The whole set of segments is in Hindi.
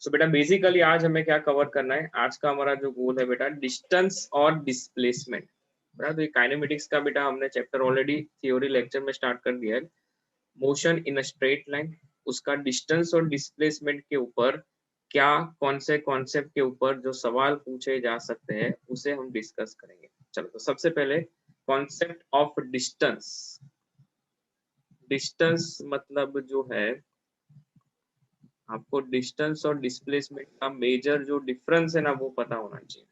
सो बेटा बेसिकली आज हमें क्या कवर करना है, आज का हमारा जो गोल है बेटा डिस्टेंस और डिस्प्लेसमेंट। बेटा तो ये काइनेमेटिक्स का बेटा हमने चैप्टर ऑलरेडी थ्योरी लेक्चर में स्टार्ट कर दिया है। Motion in a straight line, उसका डिस्टेंस और डिस्प्लेसमेंट के ऊपर क्या कौन से कॉन्सेप्ट के ऊपर जो सवाल पूछे जा सकते हैं उसे हम डिस्कस करेंगे। चलो तो सबसे पहले कॉन्सेप्ट ऑफ डिस्टेंस। डिस्टेंस मतलब जो है, आपको डिस्टेंस और डिस्प्लेसमेंट का मेजर जो डिफरेंस है ना वो पता होना चाहिए।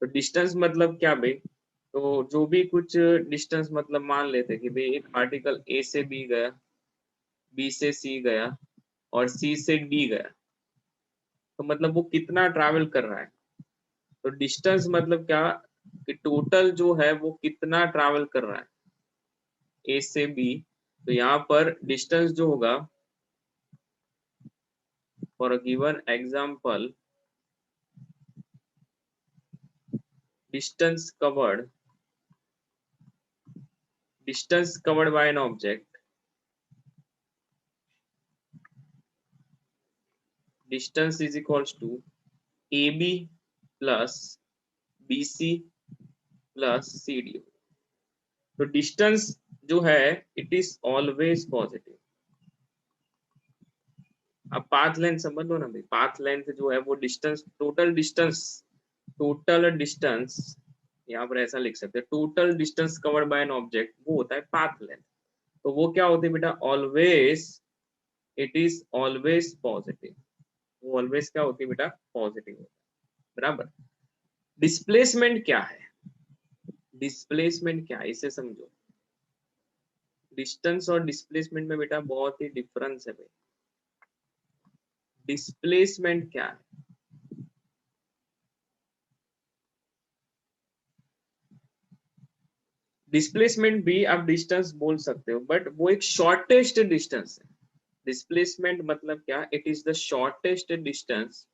तो डिस्टेंस मतलब क्या भाई, तो जो भी कुछ डिस्टेंस मतलब मान लेते कि भाई एक पार्टिकल ए से बी गया, बी से सी गया और सी से डी गया, तो मतलब वो कितना ट्रैवल कर रहा है। तो डिस्टेंस मतलब क्या कि टोटल जो है वो कितना ट्रैवल कर रहा है ए से बी। तो यहाँ पर डिस्टेंस जो होगा, for a given example, distance covered distance covered by an object, distance is equals to AB plus BC plus CD। तो डिस्टेंस जो है इट इज ऑलवेज पॉजिटिव। अब पाथ लेंथ समझ लो ना भाई, पाथ लेंथ जो है वो डिस्टेंस, टोटल डिस्टेंस यहाँ पर ऐसा लिख सकते हैं, total distance covered by an object वो होता है पाथ लेंथ। तो वो क्या होती है बेटा, always, it is always positive. वो ऑलवेज क्या होती है बेटा, पॉजिटिव होता है। बराबर। डिस्प्लेसमेंट क्या है, डिस्प्लेसमेंट क्या है इसे समझो। डिस्टेंस और डिस्प्लेसमेंट में बेटा बहुत ही डिफरेंस है भाई। डिस्प्लेसमेंट क्या है, डिस्प्लेसमेंट भी आप डिस्टेंस बोल सकते हो बट वो एक शॉर्टेस्ट डिस्टेंस है। डिस्प्लेसमेंट मतलब क्या, it is the shortest distance,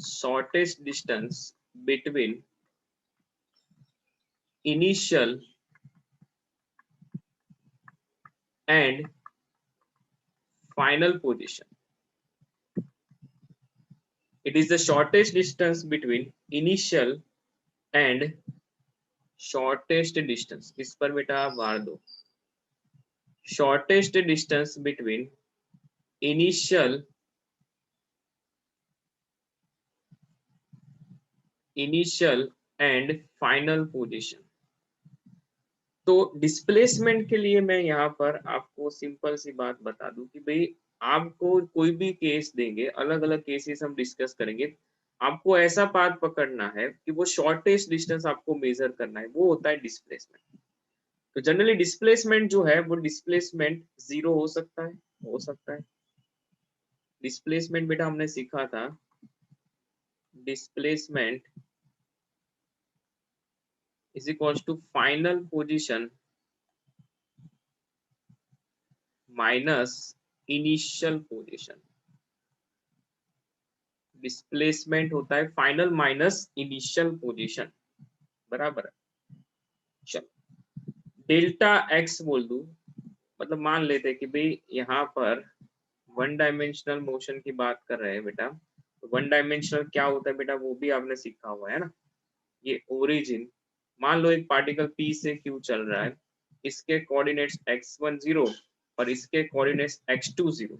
shortest distance between initial and final position. It is the shortest distance between initial and shortest distance। इस पर बेटा आप मार दो, shortest distance between initial and final position। तो डिस्प्लेसमेंट के लिए मैं यहाँ पर आपको सिंपल सी बात बता दूं कि भाई आपको कोई भी केस देंगे, अलग अलग केसेस हम डिस्कस करेंगे, आपको ऐसा पाथ पकड़ना है कि वो शॉर्टेस्ट डिस्टेंस आपको मेजर करना है, वो होता है डिस्प्लेसमेंट। तो जनरली डिस्प्लेसमेंट जो है वो डिस्प्लेसमेंट जीरो हो सकता है, हो सकता है। डिस्प्लेसमेंट बेटा हमने सीखा था, displacement is equals to final position minus initial position. Displacement होता है फाइनल माइनस इनिशियल पोजीशन। बराबर है। चलो डेल्टा एक्स बोल दू, मतलब मान लेते कि भाई यहाँ पर वन डायमेंशनल मोशन की बात कर रहे हैं बेटा। तो वन डायमेंशनल क्या होता है बेटा वो भी आपने सीखा हुआ है ना। ये ओरिजिन, मान लो एक पार्टिकल P से Q चल रहा है, इसके कोऑर्डिनेट्स x1 0 और इसके कोऑर्डिनेट्स x2 0।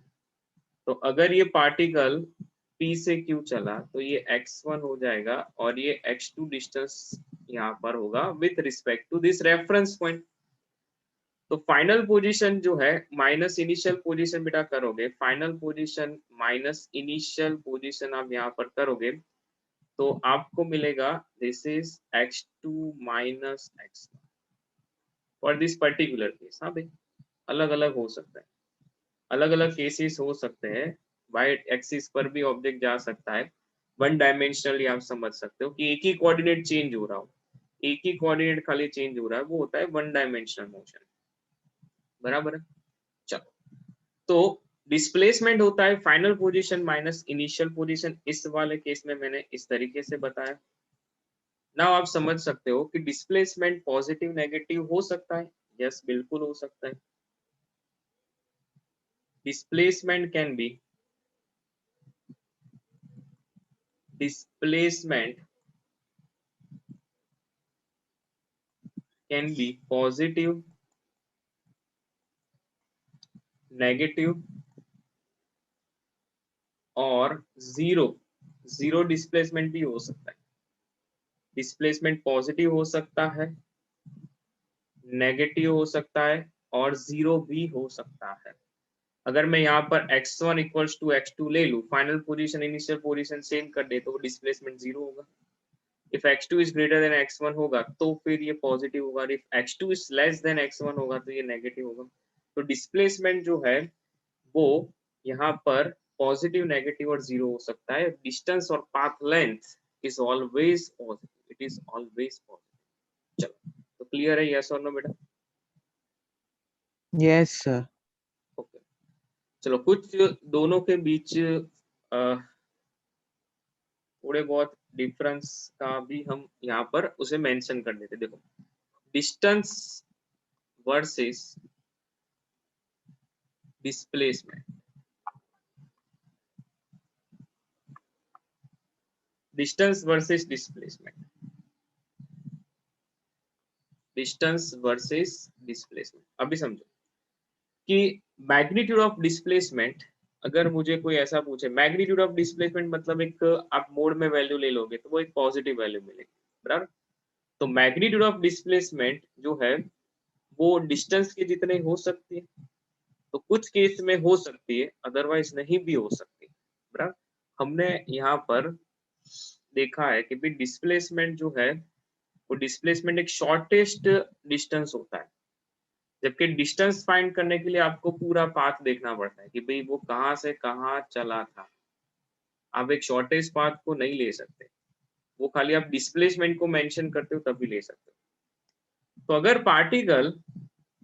तो अगर ये पार्टिकल P से Q चला तो ये x1 हो जाएगा और ये x2 डिस्टेंस यहाँ पर होगा with respect to this reference point. तो फाइनल पोजीशन जो है माइनस इनिशियल पोजीशन बेटा करोगे, final position minus initial position आप यहाँ पर करोगे तो आपको मिलेगा this is x2 minus x1 for this particular case. हाँ भाई अलग अलग हो सकता है, अलग अलग केसेस हो सकते हैं। वाई एक्सिस पर भी ऑब्जेक्ट जा सकता है, वन डायमेंशनली आप समझ सकते हो कि एक ही कोऑर्डिनेट चेंज हो रहा हो, एक ही कोऑर्डिनेट खाली चेंज हो रहा है, वो होता है वन डायमेंशनल मोशन। बराबर है। चलो तो डिस्प्लेसमेंट होता है final position minus initial position. इस वाले केस में मैंने इस तरीके से बताया। नाउ आप समझ सकते हो कि डिस्प्लेसमेंट पॉजिटिव नेगेटिव हो सकता है, यस बिल्कुल हो सकता है। displacement can be positive, negative और जीरो डिस्प्लेसमेंट भी हो सकता है। डिस्प्लेसमेंट पॉजिटिव हो सकता है, नेगेटिव हो सकता है और जीरो भी हो सकता है। अगर मैं यहाँ पर x1 इक्वल्स टू x2 ले लूँ, final position initial position same कर दे तो डिस्प्लेसमेंट जीरो होगा। If x2 is greater than x1 होगा तो फिर ये पॉजिटिव होगा, if x2 is less then x1 होगा तो ये नेगेटिव होगा। तो डिस्प्लेसमेंट जो है वो यहाँ पर पॉजिटिव, नेगेटिव और जीरो हो सकता है। डिस्टेंस और path length is always positive, it is always positive. चलो तो क्लियर है, यस और नो बेटा? Yes sir. ओके, चलो कुछ दोनों के बीच थोड़े बहुत डिफरेंस का भी हम यहाँ पर उसे मेंशन कर देते। देखो, distance versus displacement, distance versus displacement, distance versus displacement. अभी समझो कि मैग्नीट्यूड ऑफ डिस्प्लेसमेंट, अगर मुझे कोई ऐसा पूछे मैग्नीट्यूड ऑफ डिस्प्लेसमेंट मतलब एक आप मोड में वैल्यू ले लोगे तो वो एक पॉजिटिव वैल्यू मिलेगी, बराबर? तो मैग्नीट्यूड ऑफ डिस्प्लेसमेंट जो है वो डिस्टेंस के जितने हो सकती है, तो कुछ केस में हो सकती है, अदरवाइज नहीं भी हो सकती, बराबर? हमने यहाँ पर देखा है कि भी डिस्प्लेसमेंट जो है वो डिस्प्लेसमेंट एक शॉर्टेस्ट डिस्टेंस होता है, जबकि डिस्टेंस फाइंड करने के लिए आपको पूरा पाथ देखना पड़ता है कि भाई वो कहाँ से कहाँ चला था। आप एक शॉर्टेस्ट पाथ को नहीं ले सकते, वो खाली आप डिस्प्लेसमेंट को मेंशन करते हो तभी ले सकते हो। तो अगर पार्टिकल,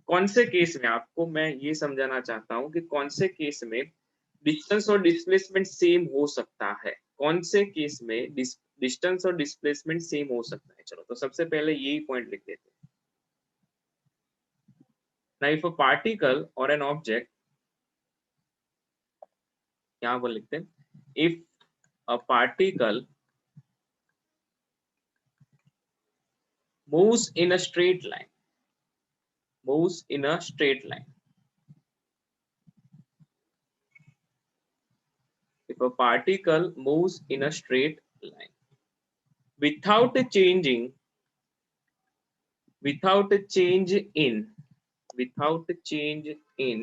कौन से केस में, आपको मैं ये समझाना चाहता हूँ कि कौन से केस में डिस्टेंस और डिस्प्लेसमेंट सेम हो सकता है, कौन से केस में डिस्टेंस और डिस्प्लेसमेंट सेम हो सकता है। चलो तो सबसे पहले यही पॉइंट लिख देते हैं। Now if a particle or an object, यहाँ पर लिखते हैं, if a particle moves in a straight line, moves in a straight line, if a particle moves in a straight line without changing, without change in, without change in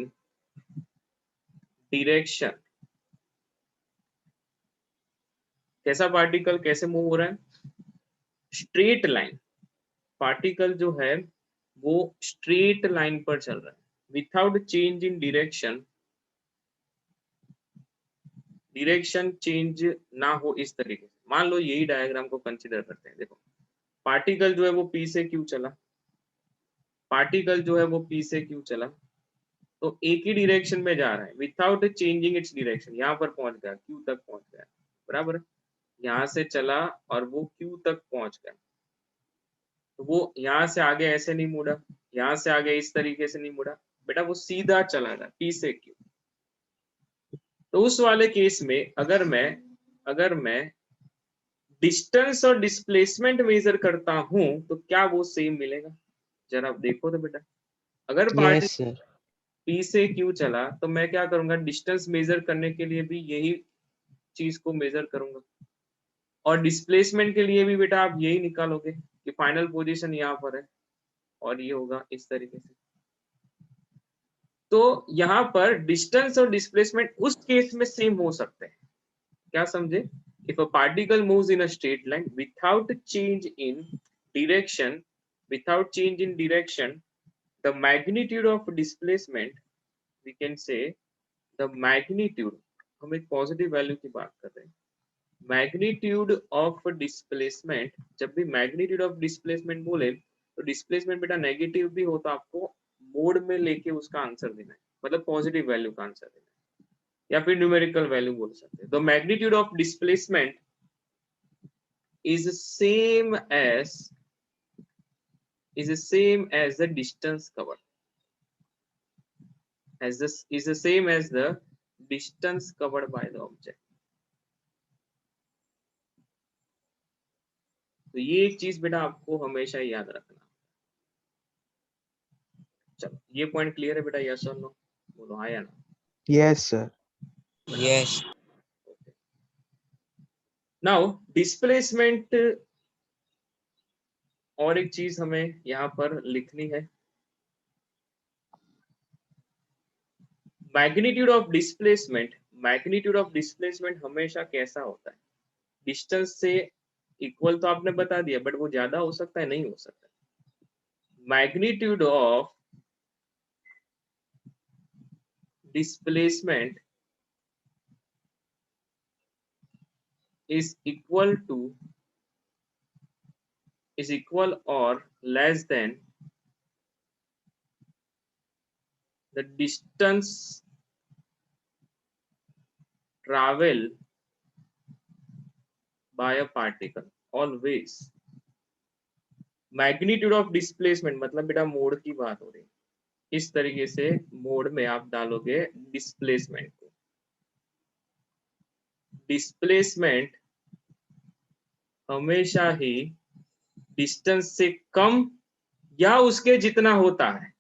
direction, कैसा पार्टिकल कैसे मूव हो रहा है? स्ट्रेट लाइन, पार्टिकल जो है वो स्ट्रेट लाइन पर चल रहा है, without change in direction, direction change ना हो इस तरीके से। मान लो यही डायग्राम को कंसीडर करते हैं। देखो, पार्टिकल जो है वो पी से क्यू चला, पार्टिकल जो है वो पी से क्यू चला, तो एक ही डायरेक्शन में जा रहा है विथआउट चेंजिंग इट्स डायरेक्शन। यहाँ पर पहुंच गया, क्यू तक पहुंच गया, बराबर? यहाँ से चला और वो क्यू तक पहुंच गया, तो वो यहाँ से आगे ऐसे नहीं मुड़ा, यहाँ से आगे इस तरीके से नहीं मुड़ा, बेटा वो सीधा चला गया पी से क्यू। तो उस वाले केस में अगर मैं डिस्टेंस और डिस्प्लेसमेंट मेजर करता हूं तो क्या वो सेम मिलेगा? जरा आप देखो तो बेटा, अगर पार्टिकल यस सर। पी से क्यू चला तो मैं क्या करूंगा, डिस्टेंस मेजर करने के लिए भी यही चीज को मेजर करूंगा, और डिस्प्लेसमेंट के लिए भी बेटा आप यही निकालोगे कि फाइनल पोजीशन यहाँ पर है और ये होगा इस तरीके से। तो यहाँ पर डिस्टेंस और डिस्प्लेसमेंट उस केस में सेम हो सकते हैं, क्या समझे? If a particle moves in a straight line without change in direction, without change in direction, the magnitude of displacement, we can say the magnitude, हम एक पॉजिटिव वैल्यू की बात कर रहे हैं, मैग्नीट्यूड ऑफ डिस्प्लेसमेंट, जब भी मैग्नीट्यूड ऑफ डिस्प्लेसमेंट बोले तो डिस्प्लेसमेंट बेटा नेगेटिव भी हो तो आपको मोड में लेके उसका आंसर देना है, मतलब पॉजिटिव वैल्यू का आंसर देना है, या फिर न्यूमेरिकल वैल्यू बोल सकते हैं। The magnitude of displacement is same as, is same as the distance covered, as this is the same as the distance covered by the object. तो ये एक चीज बेटा आपको हमेशा याद रखना। चलो ये पॉइंट क्लियर है बेटा, यस और नो? बोलो हाँ या ना। Yes, sir. Yes. Now displacement, और एक चीज हमें यहाँ पर लिखनी है, magnitude of displacement. Magnitude of displacement हमेशा कैसा होता है? डिस्टेंस से इक्वल तो आपने बता दिया, बट वो ज्यादा हो सकता है, नहीं हो सकता। Magnitude of displacement is equal or less than the distance traveled by a particle always। Magnitude of displacement मतलब बेटा मोड की बात हो रही है, इस तरीके से मोड में आप डालोगे डिस्प्लेसमेंट को। डिस्प्लेसमेंट हमेशा ही डिस्टेंस से कम या उसके जितना होता है,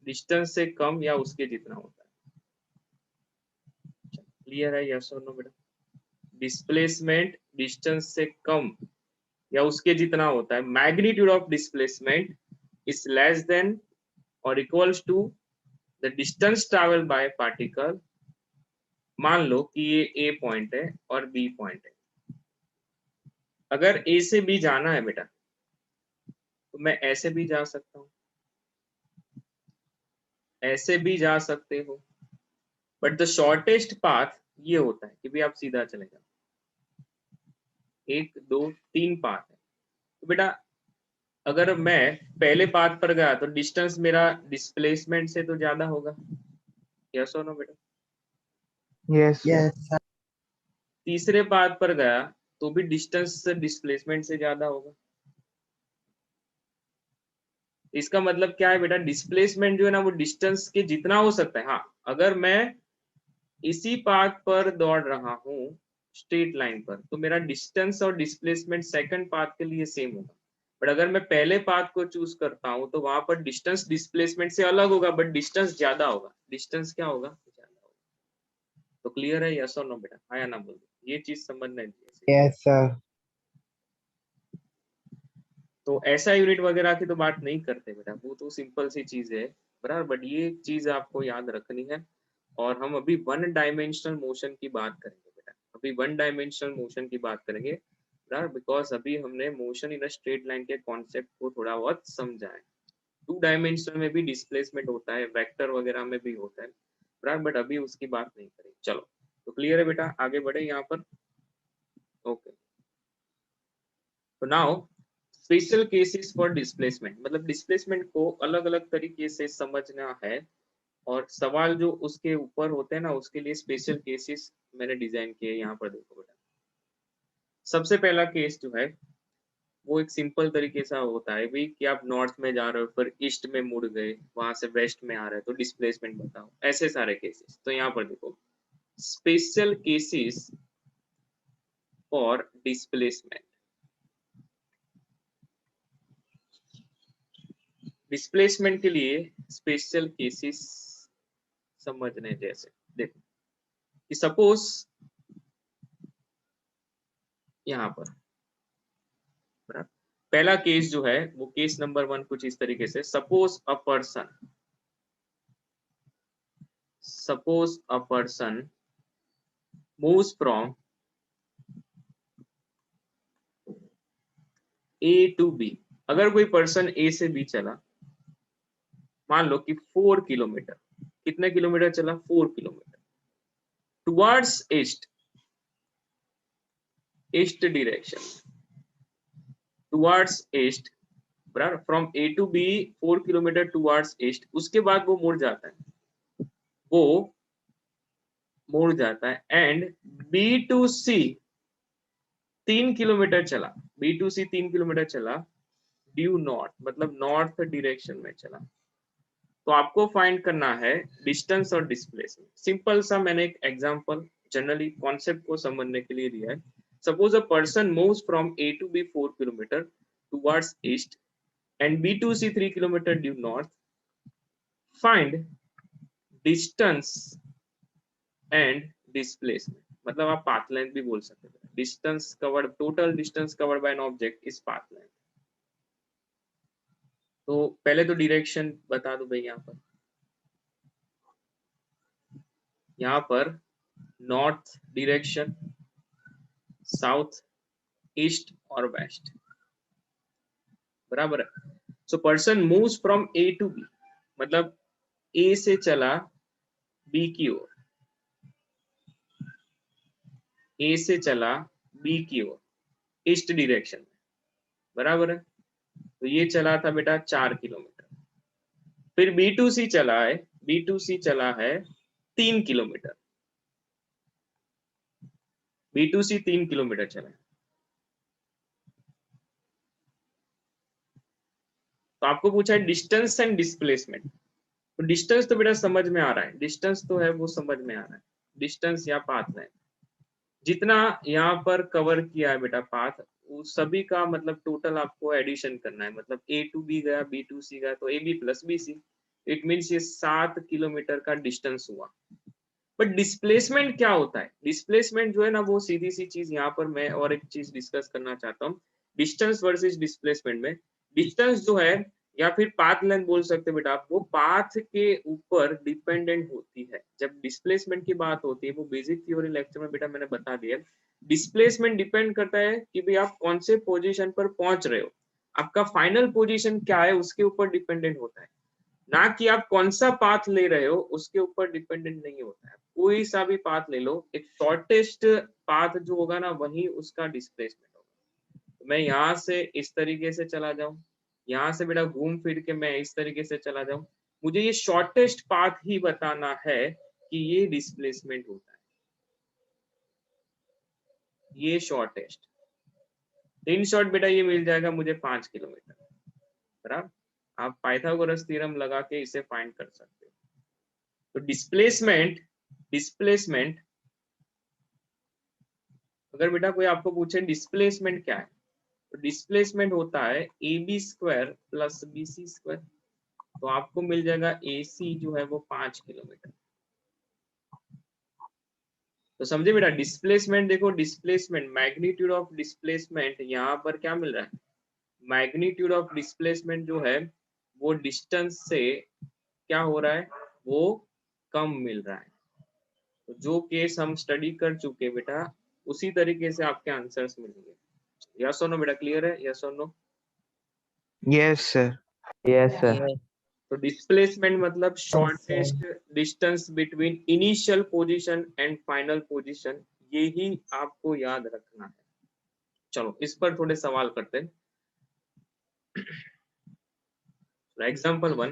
डिस्टेंस से कम या उसके जितना होता है। क्लियर है यस और नो बेटा? डिस्प्लेसमेंट डिस्टेंस से कम या उसके जितना होता है। Magnitude of displacement is less than और equals to the distance travel by particle. मान लो कि ये ए पॉइंट है और बी पॉइंट है। अगर ए से बी जाना है बेटा तो मैं ऐसे भी जा सकता हूं, ऐसे भी जा सकते हो, बट द शॉर्टेस्ट पाथ ये होता है कि भी आप सीधा चले जाओ। 1 2 3 पाथ है, तो बेटा अगर मैं पहले पाथ पर गया तो डिस्टेंस मेरा डिस्प्लेसमेंट से तो ज्यादा होगा, यस और नो बेटा? Yes, sir. Yes, sir. तीसरे पाथ पर गया तो भी डिस्टेंस डिस्प्लेसमेंट से ज्यादा होगा। इसका मतलब क्या है बेटा? डिस्प्लेसमेंट जो है ना वो डिस्टेंस के जितना हो सकता है। हाँ, अगर मैं इसी पाथ पर दौड़ रहा हूँ स्ट्रेट लाइन पर तो मेरा डिस्टेंस और डिस्प्लेसमेंट सेकंड पाथ के लिए सेम होगा, बट अगर मैं पहले पाथ को चूज करता हूँ तो वहां पर डिस्टेंस डिस्प्लेसमेंट से अलग होगा, बट डिस्टेंस ज्यादा होगा। डिस्टेंस क्या होगा? ज्यादा होगा। तो क्लियर है यस और नो बेटा? हाँ या ना बोल दो, ये चीज समझना चाहिए। Yes, sir. तो ऐसा यूनिट वगैरह की तो बात नहीं करते बेटा, वो तो सिंपल सी चीज है बराबर, बट ये चीज आपको याद रखनी है। और हम अभी वन डायमेंशनल मोशन की बात करेंगे बेटा, अभी वन डायमेंशनल मोशन की बात करेंगे बराबर, बिकॉज अभी हमने motion in a straight line के कॉन्सेप्ट को थोड़ा बहुत समझा है। 2 डायमेंशनल में भी डिस्प्लेसमेंट होता है, वेक्टर वगैरह में भी होता है बराबर, बट अभी उसकी बात नहीं करेंगे। चलो तो क्लियर है बेटा, आगे बढ़े यहाँ पर। ओके, तो now special cases for displacement, मतलब डिस्प्लेसमेंट को अलग अलग तरीके से समझना है, और सवाल जो उसके ऊपर होते हैं ना उसके लिए स्पेशल केसेस मैंने डिजाइन किए। यहाँ पर देखो बेटा, सबसे पहला केस जो है वो एक सिंपल तरीके से होता है भाई कि आप नॉर्थ में जा रहे हो फिर ईस्ट में मुड़ गए, वहां से वेस्ट में आ रहे हो तो डिस्प्लेसमेंट बताओ, ऐसे सारे केसेस। तो यहाँ पर देखो special cases for displacement. Displacement के लिए स्पेशल केसेस समझने जैसे, देखो कि सपोज यहाँ पर बराबर, पहला केस जो है वो केस नंबर 1 कुछ इस तरीके से, suppose a person moves from A to B. अगर कोई पर्सन ए से बी चला, मान लो कि 4 किलोमीटर, कितने किलोमीटर चला? 4 kilometre towards east, east direction, towards east बराबर, from A to B 4 kilometre towards east. उसके बाद वो मुड़ जाता है, वो मुड़ जाता है, and B to C 3 kilometre चला, बी टू सी 3 किलोमीटर चला, ड्यू नॉर्थ मतलब नॉर्थ डायरेक्शन में चला, तो आपको फाइंड करना है डिस्टेंस और डिस्प्लेसमेंट। सिंपल सा मैंने एक एग्जांपल जनरली कॉन्सेप्ट को समझने के लिए दिया है। Suppose a person moves from A to B 4 kilometre towards east and B to C 3 kilometre due north. Find distance and displacement, मतलब आप पाथ लेंथ भी बोल सकते हैं। Distance covered, total distance covered by an object is path length. तो पहले तो डायरेक्शन बता दो भाई। यहाँ पर नॉर्थ डायरेक्शन, साउथ, ईस्ट और वेस्ट, बराबर है। So person moves from A to B, मतलब ए से चला बी की ओर, ए से चला बी की ओर ईस्ट डायरेक्शन में, बराबर है। तो ये चला था बेटा 4 किलोमीटर। फिर बी टू सी चला है, बी टू सी चला है 3 kilometre, B to C 3 kilometre चला है। तो आपको पूछा है डिस्टेंस एंड डिस्प्लेसमेंट। तो डिस्टेंस तो बेटा समझ में आ रहा है, डिस्टेंस तो है वो समझ में आ रहा है। डिस्टेंस या पाथ है, जितना यहाँ पर कवर किया है बेटा पाथ, उस सभी का मतलब टोटल आपको एडिशन करना है। मतलब ए टू बी गया, बी टू सी गया, तो A B plus B C, it means ये 7 किलोमीटर का डिस्टेंस हुआ। बट डिस्प्लेसमेंट क्या होता है? डिस्प्लेसमेंट जो है ना, वो सीधी सी चीज यहाँ पर मैं और एक चीज डिस्कस करना चाहता हूँ। डिस्टेंस वर्सेस डिस्प्लेसमेंट में डिस्टेंस जो है या फिर पाथ लेंथ बोल सकते हो बेटा आप, वो पाथ के ऊपर डिपेंडेंट होती है। जब डिस्प्लेसमेंट की बात होती है, वो बेसिक थ्योरी लेक्चर में बेटा मैंने बता दिया, डिस्प्लेसमेंट डिपेंड करता है कि भाई आप कौन से पोजीशन पर पहुंच रहे हो, आपका फाइनल पोजीशन क्या है उसके ऊपर डिपेंडेंट होता है, ना कि आप कौन सा पाथ ले रहे हो उसके ऊपर डिपेंडेंट नहीं होता है। कोई सा भी पाथ ले लो, एक शॉर्टेस्ट पाथ जो होगा ना वही उसका डिस्प्लेसमेंट होगा। तो मैं यहाँ से इस तरीके से चला जाऊं, यहाँ से बेटा घूम फिर के मैं इस तरीके से चला जाऊं, मुझे ये शॉर्टेस्ट पाथ ही बताना है कि ये डिस्प्लेसमेंट होता है, ये शॉर्टेस्ट। इन शॉर्ट बेटा ये मिल जाएगा मुझे 5 किलोमीटर, बराबर। आप पाइथागोरस थ्योरम लगा के इसे फाइंड कर सकते हो। तो डिस्प्लेसमेंट, डिस्प्लेसमेंट अगर बेटा कोई आपको पूछे डिस्प्लेसमेंट क्या है, तो डिस्प्लेसमेंट होता है A B square plus B C square. तो आपको मिल जाएगा ए सी जो है वो 5 किलोमीटर। तो समझे बेटा डिस्प्लेसमेंट, देखो डिस्प्लेसमेंट, मैग्नीट्यूड ऑफ डिस्प्लेसमेंट यहाँ पर क्या मिल रहा है, मैग्नीट्यूड ऑफ डिस्प्लेसमेंट जो है वो डिस्टेंस से क्या हो रहा है, वो कम मिल रहा है। तो जो केस हम स्टडी कर चुके बेटा, उसी तरीके से आपके आंसर्स मिलेंगे। यस और नो बेटा, क्लियर है? यस और no? Yes, sir. Yes, sir. Yes, तो डिस्प्लेसमेंट मतलब sir. Shortest distance between initial position and final position, ये ही आपको याद रखना है। चलो इस पर थोड़े सवाल करते हैं। Example 1,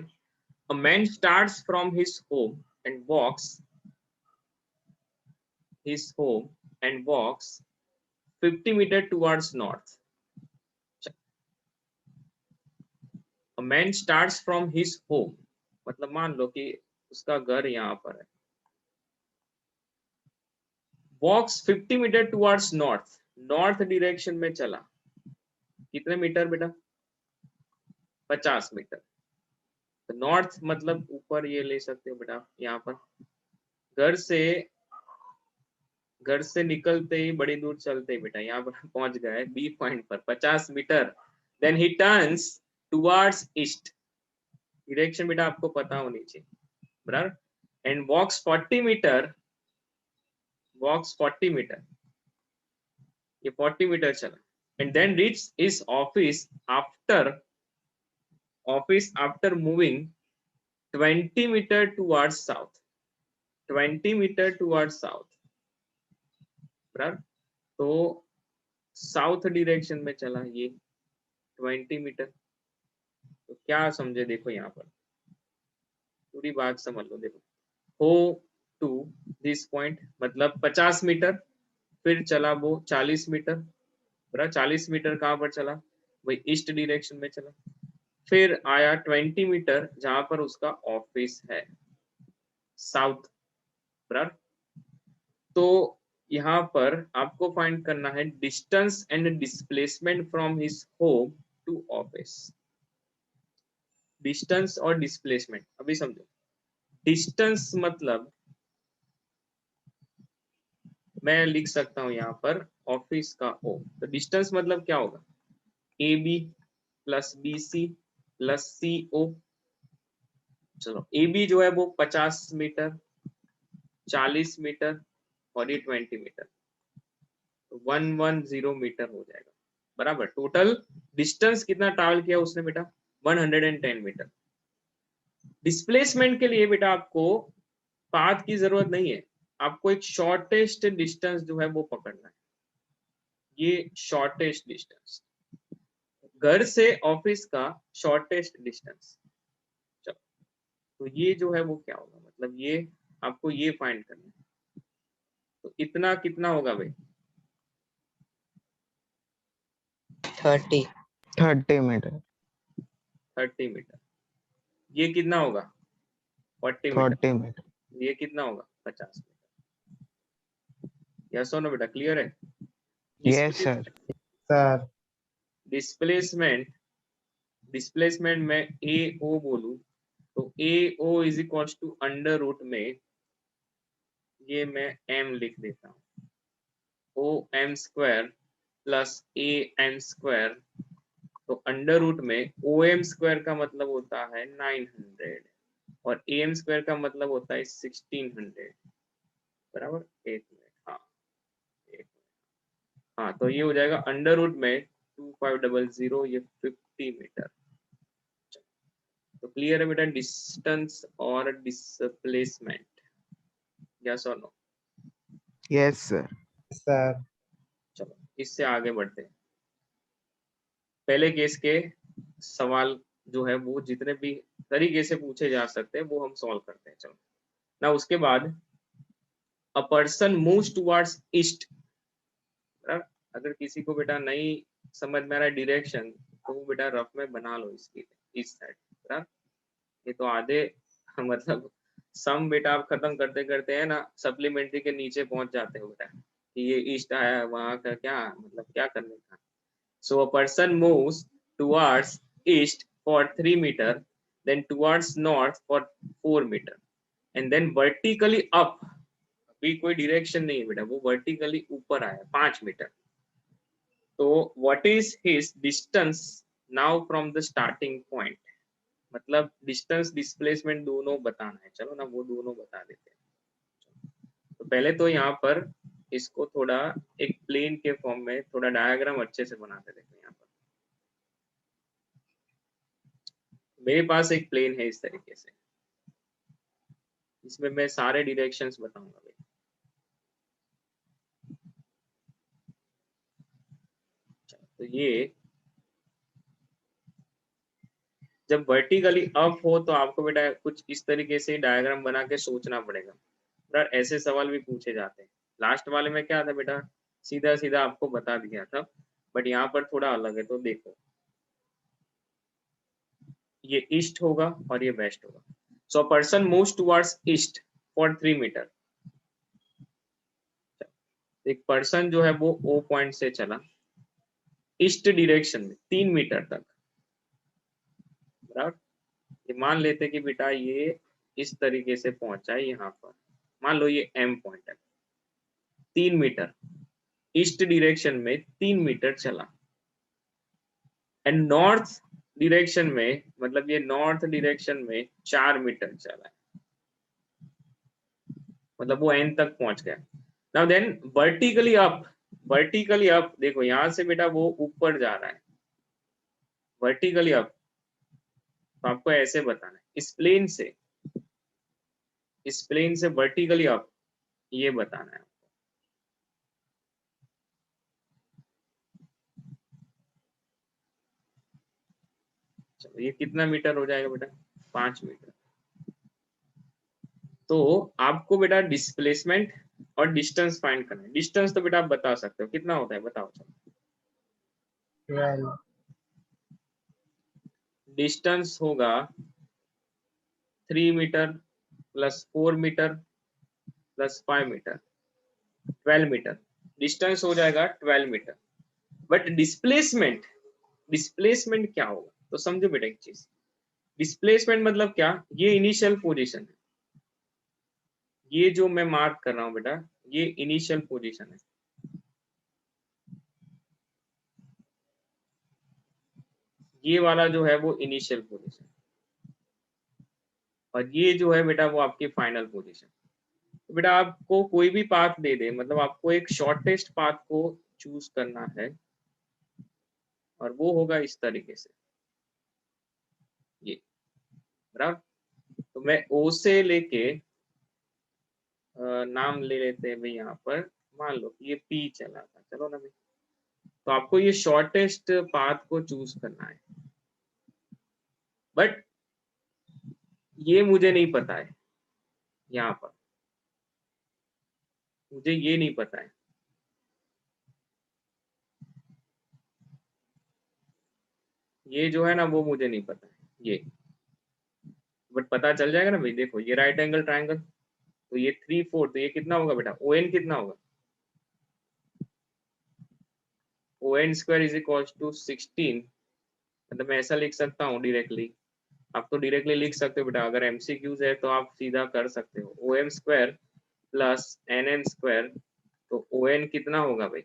a man starts from his home and walks 50 meter towards north. A man starts from his home, मतलब मान लो कि उसका घर यहाँ पर है, walks 50 metre towards north, north direction में चला, कितने मीटर बेटा, 50 मीटर। तो नॉर्थ मतलब ऊपर ये ले सकते हो बेटा, यहाँ पर घर से निकलते ही बड़ी दूर चलते ही बेटा यहाँ पर पहुंच गए बी पॉइंट पर 50 metre. Then he turns towards east, direction बेटा आपको पता होनी चाहिए, बराबर। And walks 40 metre, walks 40 metre, ये 40 मीटर चला। And then reach his office after moving 20 metre towards south, 20 metre towards south, बराबर। तो साउथ डायरेक्शन में चला ये 20 मीटर। तो क्या समझे, देखो यहाँ पर पूरी बात समझ लो। देखो हो टू दिस पॉइंट मतलब 50 मीटर, फिर चला वो 40 मीटर, बराबर। 40 मीटर कहाँ पर चला, वही ईस्ट डायरेक्शन में चला। फिर आया 20 मीटर जहां पर उसका ऑफिस है साउथ, बराबर। तो यहाँ पर आपको फाइंड करना है distance and displacement from his home to office. Distance और डिस्प्लेसमेंट अभी समझो। डिस्टेंस मतलब मैं लिख सकता हूं यहाँ पर ऑफिस का ओ, तो डिस्टेंस मतलब क्या होगा, A B plus B C plus C O. चलो ए बी जो है वो 50 मीटर, 40 मीटर और ये 20 मीटर, 110 मीटर हो जाएगा, बराबर। टोटल डिस्टेंस कितना ट्रैवल किया उसने बेटा, 110 मीटर। डिस्प्लेसमेंट के लिए बेटा आपको पाथ की जरूरत नहीं है, आपको एक शॉर्टेस्ट डिस्टेंस जो है वो पकड़ना है। ये शॉर्टेस्ट डिस्टेंस, घर से ऑफिस का शॉर्टेस्ट डिस्टेंस। चलो, तो ये जो है वो क्या होगा, मतलब ये आपको ये फाइंड करना है। तो इतना कितना होगा भाई, 30 30 मीटर 30 मीटर। ये कितना होगा 40 मीटर। 40 मीटर ये कितना होगा 50 मीटर। यस और नो बेटा, क्लियर है। Yes sir sir displacement, displacement में ए ओ बोलूं तो A O is equals to under root में, ये मैं एम लिख देता हूँ, O M square plus A M square. तो अंडर रूट में ओ एम स्क्वायर का मतलब होता है 900 और ए एम स्क्वायर का मतलब होता है 1600, बराबर। एक मिनट, हाँ एक मिनट, हाँ तो ये हो जाएगा अंडर रूट में 2500, ये 50 मीटर। तो क्लियर है बेटा डिस्टेंस और डिस्प्लेसमेंट, यस और नो। यस सर सर चलो इससे आगे बढ़ते हैं। पहले केस के सवाल जो है वो जितने भी तरीके से पूछे जा सकते हैं वो हम सॉल्व करते हैं। चलो ना, उसके बाद अ पर्सन मूव्स टुवर्ड्स ईस्ट। अगर किसी को बेटा नहीं समझ में आ रहा है डायरेक्शन, तो वो बेटा रफ में बना लो इसकी, इस साइड। ये तो आधे मतलब सम बेटा आप खत्म करते करते है ना सप्लीमेंट्री के नीचे पहुंच जाते हो बेटा कि ये ईस्ट आया, वहां का क्या मतलब क्या करने का। So a person moves towards east for 3 meter, then towards north for 4 meter, and then vertically up। अभी कोई डायरेक्शन नहीं है बेटा, वो वर्टिकली ऊपर आया 5 मीटर। तो what is his distance now from the starting point, मतलब डिस्टेंस डिस्प्लेसमेंट दोनों बताना है। चलो ना वो दोनों बता देते हैं। तो पहले तो यहाँ पर इसको थोड़ा एक प्लेन के फॉर्म में थोड़ा डायग्राम अच्छे से बनाते देखो। यहाँ पर मेरे पास एक प्लेन है इस तरीके से, इसमें मैं सारे डायरेक्शंस बताऊंगा भाई। तो ये जब वर्टिकली अप हो तो आपको बेटा कुछ इस तरीके से डायग्राम बना के सोचना पड़ेगा। बेटा ऐसे सवाल भी पूछे जाते हैं। लास्ट वाले में क्या था बेटा, सीधा सीधा आपको बता दिया था, बट यहाँ पर थोड़ा अलग है। तो देखो ये ईस्ट होगा और ये वेस्ट होगा। So person moves towards east for 3 metre. एक पर्सन जो है वो ओ पॉइंट से चला ईस्ट डायरेक्शन में 3 मीटर तक, बराबर। ये मान लेते कि बेटा ये इस तरीके से पहुंचा है यहाँ पर, मान लो ये एम पॉइंट है। 3 मीटर ईस्ट डायरेक्शन में 3 मीटर चला, एंड नॉर्थ डायरेक्शन में मतलब ये नॉर्थ डायरेक्शन में 4 मीटर चला है, मतलब वो एन तक पहुंच गया। Now then vertically up, vertically up देखो यहां से बेटा वो ऊपर जा रहा है वर्टिकली अप। तो आपको ऐसे बताना है इस प्लेन से वर्टिकली अप, ये बताना है। चलो ये कितना मीटर हो जाएगा बेटा, 5 मीटर। तो आपको बेटा डिस्प्लेसमेंट और डिस्टेंस फाइंड करना है। डिस्टेंस तो बेटा आप बता सकते हो कितना होता है, बताओ। चलो 12 डिस्टेंस होगा 3 metre plus 4 metre plus 5 metre, 12 metre. Distance हो जाएगा 12 मीटर। बट डिस्प्लेसमेंट, डिस्प्लेसमेंट क्या होगा? तो समझो बेटा एक चीज, डिस्प्लेसमेंट मतलब क्या? ये इनिशियल पोजीशन है, ये जो मैं मार्क कर रहा हूं बेटा, ये इनिशियल पोजीशन है। ये वाला जो है वो इनिशियल पोजीशन, और ये जो है बेटा वो आपकी फाइनल पोजीशन। तो बेटा आपको कोई भी पाथ दे दे, मतलब आपको एक शॉर्टेस्ट पाथ को चूज करना है, और वो होगा इस तरीके से, ये बराबर। तो मैं ओ से लेके नाम ले लेते हैं भाई, यहाँ पर मान लो ये पी चला था, चलो ना भाई। तो आपको ये शॉर्टेस्ट पाथ को चूज करना है, बट ये मुझे नहीं पता है, यहाँ पर मुझे ये नहीं पता है, ये जो है ना वो मुझे नहीं पता है ये, बट पता चल जाएगा ना भाई। देखो ये राइट एंगल ट्राइंगल, तो ये 3/4, तो ये कितना होगा बेटा? ओ एन कितना होगा? O N square is equal to 16। मतलब मैं ऐसा लिख सकता हूँ डायरेक्टली, आप तो डायरेक्टली लिख सकते हो बेटा, अगर एमसीक्यूज है तो आप सीधा कर सकते हो। O M square plus N N square, तो ओ एन कितना होगा भाई?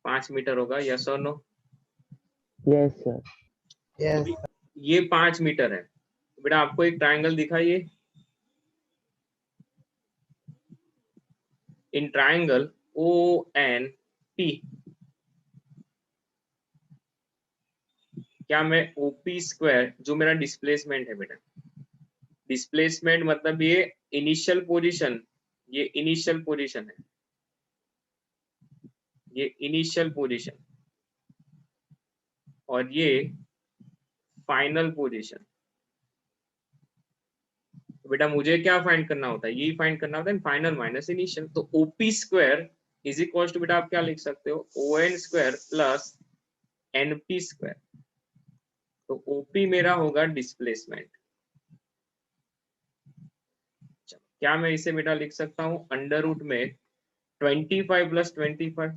5 मीटर होगा, यस और नो? Yes sir. Yes. ये 5 मीटर है। तो बेटा आपको एक ट्राइंगल दिखाइए, in triangle O N P, क्या मैं ओपी स्क्वायर, जो मेरा डिस्प्लेसमेंट है बेटा, डिस्प्लेसमेंट मतलब ये इनिशियल पोजीशन, ये इनिशियल पोजीशन है, ये इनिशियल पोजीशन, और ये फाइनल पोजीशन। तो बेटा मुझे क्या फाइंड करना होता है? यही फाइंड करना होता है, फाइनल माइनस इनिशियल। तो OP square is equal to बेटा आप क्या लिख सकते हो? O N square plus NP square. तो ओपी मेरा होगा डिस्प्लेसमेंट। क्या मैं इसे बेटा लिख सकता हूँ अंडर रूट में 25 प्लस 25?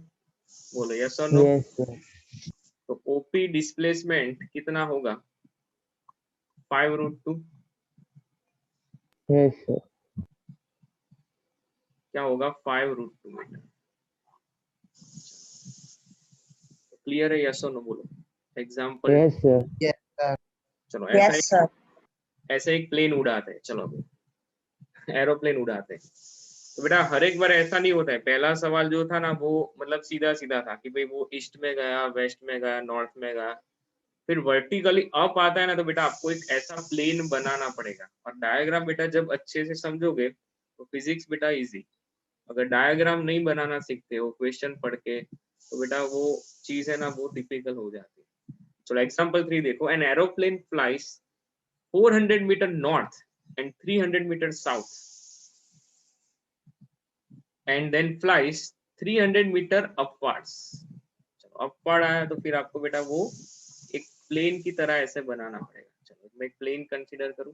बोलो यस और नो? Yes sir. तो ओपी डिस्प्लेसमेंट कितना होगा? 5√2। Yes sir. क्या होगा? 5√2 मीटर। क्लियर है? यस और नो बोलो। Example, yes sir. Yes, sir. चलो Yes, sir. ऐसे एक प्लेन उड़ाते हैं, चलो एरोप्लेन उड़ाते हैं। तो बेटा हर एक बार ऐसा नहीं होता है। पहला सवाल जो था ना वो मतलब सीधा सीधा था कि भाई वो ईस्ट में गया, वेस्ट में गया, नॉर्थ में गया। फिर वर्टिकली अप आता है ना, तो बेटा आपको एक ऐसा प्लेन बनाना पड़ेगा। और डायग्राम बेटा जब अच्छे से समझोगे तो फिजिक्स बेटा इजी। अगर डायग्राम नहीं बनाना सीखते हो क्वेश्चन पढ़ के, तो बेटा वो चीज है ना वो डिफिकल्ट हो जाती है। चलो एग्जांपल 3 देखो। An aeroplane flies 400 metre north and 300 metre south and then flies 300 metre upwards. चलो अपवर्ड आया तो फिर आपको बेटा वो एक प्लेन की तरह ऐसे बनाना पड़ेगा। चलो मैं एक प्लेन कंसीडर करूं,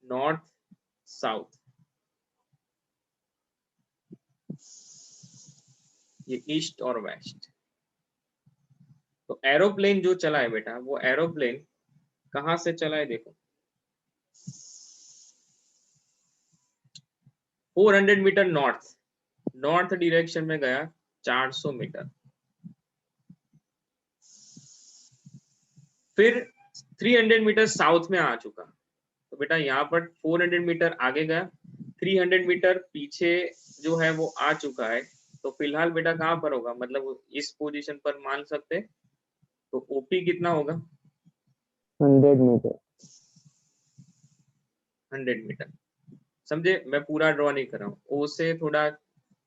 नॉर्थ साउथ, ये ईस्ट और वेस्ट। तो एरोप्लेन जो चला है बेटा, वो एरोप्लेन कहां से चला है? देखो 400 मीटर नॉर्थ, नॉर्थ डायरेक्शन में गया 400 मीटर। फिर 300 मीटर साउथ में आ चुका, तो बेटा यहाँ पर 400 मीटर आगे गया, 300 मीटर पीछे जो है वो आ चुका है। तो फिलहाल बेटा कहाँ पर होगा? मतलब इस पोजीशन पर मान सकते। तो ओपी कितना होगा? 100 मीटर। 100 मीटर। समझे? मैं पूरा ड्रॉ नहीं कर रहा हूँ। ओ से थोड़ा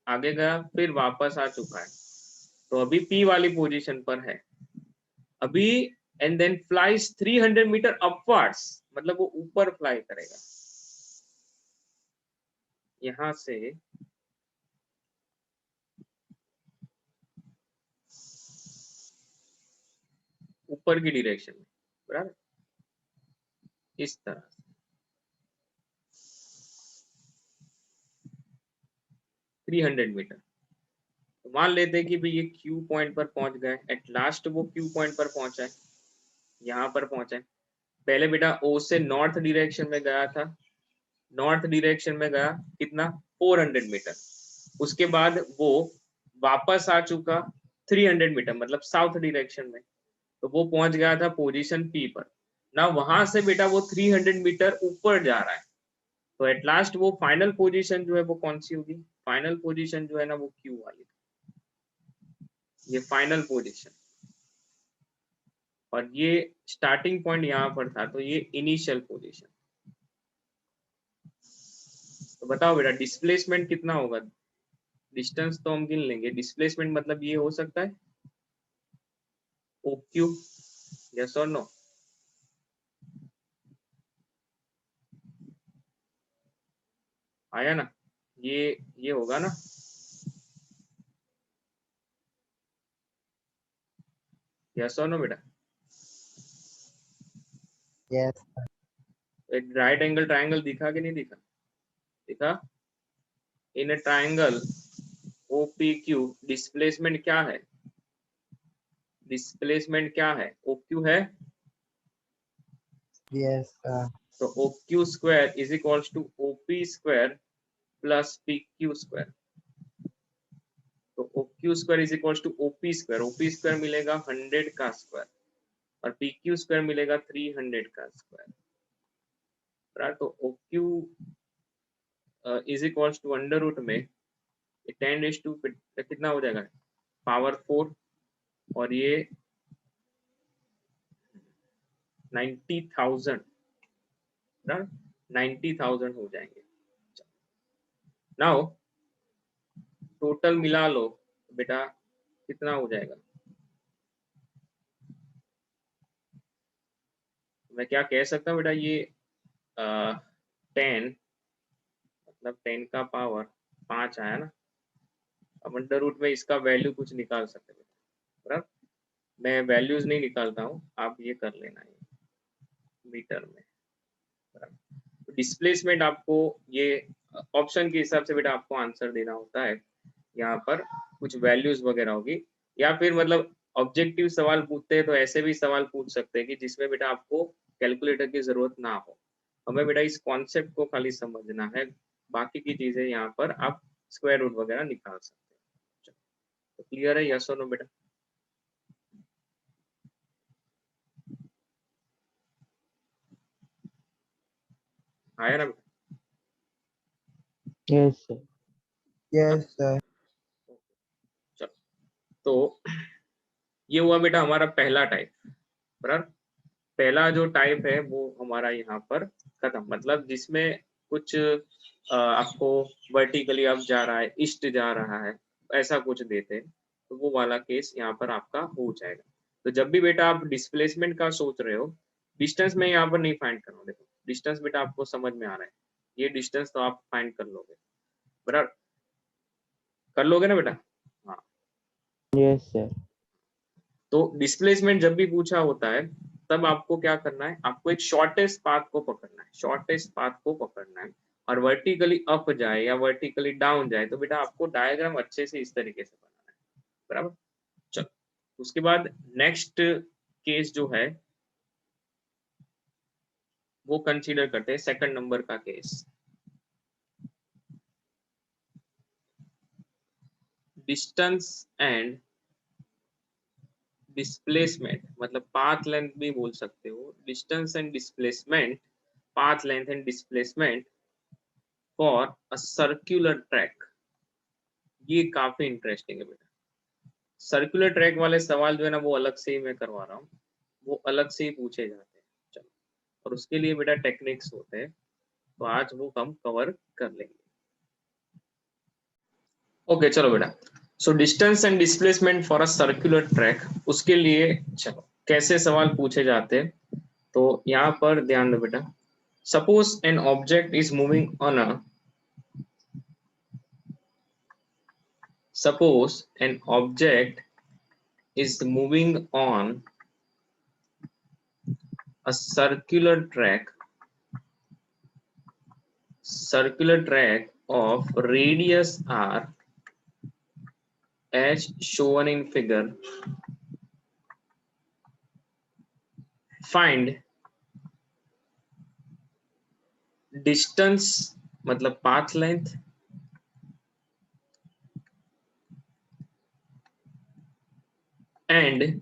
आगे गया, फिर वापस आ चुका है, तो अभी पी वाली पोजीशन पर है अभी। And then flies 300 metre upwards, मतलब वो ऊपर फ्लाई करेगा। यहाँ से ऊपर की डायरेक्शन में, बराबर, इस तरह से 300 मीटर। तो मान लेते हैं कि भाई ये क्यू पॉइंट पर पहुंच गए, एट लास्ट वो क्यू पॉइंट पर पहुंचा है, यहाँ पर पहुंचा है। पहले बेटा ओ से नॉर्थ डायरेक्शन में गया था, नॉर्थ डायरेक्शन में गया कितना 400 मीटर, उसके बाद वो वापस आ चुका 300 मीटर मतलब साउथ डायरेक्शन में, तो वो पहुंच गया था पोजीशन पी पर ना। वहां से बेटा वो 300 मीटर ऊपर जा रहा है, तो एट लास्ट वो फाइनल पोजीशन जो है वो कौन सी होगी, फाइनल पोजीशन जो है ना वो क्यू वाली, ये फाइनल पोजीशन, और ये स्टार्टिंग पॉइंट यहाँ पर था, तो ये इनिशियल पोजीशन। तो बताओ बेटा डिस्प्लेसमेंट कितना होगा, डिस्टेंस तो हम गिन लेंगे, डिस्प्लेसमेंट मतलब ये हो सकता है ओ क्यू, यस और नो? आया ना, ये होगा ना, यस और नो बेटा? Yes. एक राइट एंगल ट्रायंगल दिखा कि नहीं दिखा? दिखा। इन ए ट्रायंगल OPQ डिस्प्लेसमेंट क्या है, डिस्प्लेसमेंट क्या है, OQ है, Yes, sir. तो OQ square is equals to OP square plus PQ square. तो OQ square is equals to OP square, OP square मिलेगा 100 का स्क्वायर और PQ स्क्वायर मिलेगा 300 का स्क्वायर, राइट। तो OQ is equals to under root में 10 कितना हो जाएगा, पावर 4, और ये 90,000, 90,000 हो जाएंगे। नाउ टोटल मिला लो तो बेटा कितना हो जाएगा, मैं क्या कह सकता हूँ बेटा, ये 10 मतलब 10 का पावर 5 आया ना। अब अंडर रूट में इसका वैल्यू कुछ निकाल सकते हैं, बराबर। मैं वैल्यूज नहीं निकालता हूँ, आप ये कर लेना है मीटर में, बराबर। डिस्प्लेसमेंट आपको ये ऑप्शन के हिसाब से बेटा आपको आंसर देना होता है, यहाँ पर कुछ वैल्यूज वगैरह होगी, या फिर मतलब ऑब्जेक्टिव सवाल पूछते हैं तो ऐसे भी सवाल पूछ सकते हैं कि जिसमें बेटा आपको कैलकुलेटर की जरूरत ना हो। हमें बेटा इस कॉन्सेप्ट को खाली समझना है, बाकी की चीजें यहाँ पर आप स्क्वायर रूट वगैरह निकाल सकते हैं। तो क्लियर है, यस और नो बेटा? आया ना बेटा? Yes, sir. Yes, sir. चलो, तो ये हुआ बेटा हमारा पहला टाइप, बराबर। पहला जो टाइप है वो हमारा यहाँ पर खत्म, मतलब जिसमें कुछ आपको वर्टिकली अप जा रहा है, ईस्ट जा रहा है, ऐसा कुछ देते हैं, तो वो वाला केस यहाँ पर आपका हो जाएगा। तो जब भी बेटा आप डिस्प्लेसमेंट का सोच रहे हो, डिस्टेंस में यहाँ पर नहीं फाइंड करना, देखो डिस्टेंस बेटा आपको समझ में आ रहा है, ये डिस्टेंस तो आप फाइंड कर लोगे, बराबर, कर लोगे ना बेटा? हाँ। Yes, sir. तो डिस्प्लेसमेंट जब भी पूछा होता है तब आपको क्या करना है, आपको एक शॉर्टेस्ट पाथ को पकड़ना है, शॉर्टेस्ट पाथ को पकड़ना है, और वर्टिकली अप जाए या वर्टिकली डाउन जाए तो बेटा आपको डायग्राम अच्छे से इस तरीके से बनाना है, बराबर। चलो, उसके बाद नेक्स्ट केस जो है वो कंसीडर करते हैं, सेकंड नंबर का केस, डिस्टेंस एंड डिस्प्लेसमेंट, मतलब पाथ लेंथ भी बोल सकते हो, distance and displacement, path length and displacement for a circular track. ये काफी इंटरेस्टिंग है बेटा। सर्कुलर ट्रैक वाले सवाल जो है ना वो अलग से ही मैं करवा रहा हूँ, वो अलग से ही पूछे जाते हैं। चलो, और उसके लिए बेटा टेक्निक्स होते हैं, तो आज वो हम कवर कर लेंगे। ओके चलो बेटा, so distance and displacement for a circular track, उसके लिए चलो कैसे सवाल पूछे जाते हैं, तो यहाँ पर ध्यान दो बेटा। Suppose N object is moving on a suppose an object is moving on a circular track of radius r as shown in figure. Find distance मतलब path length and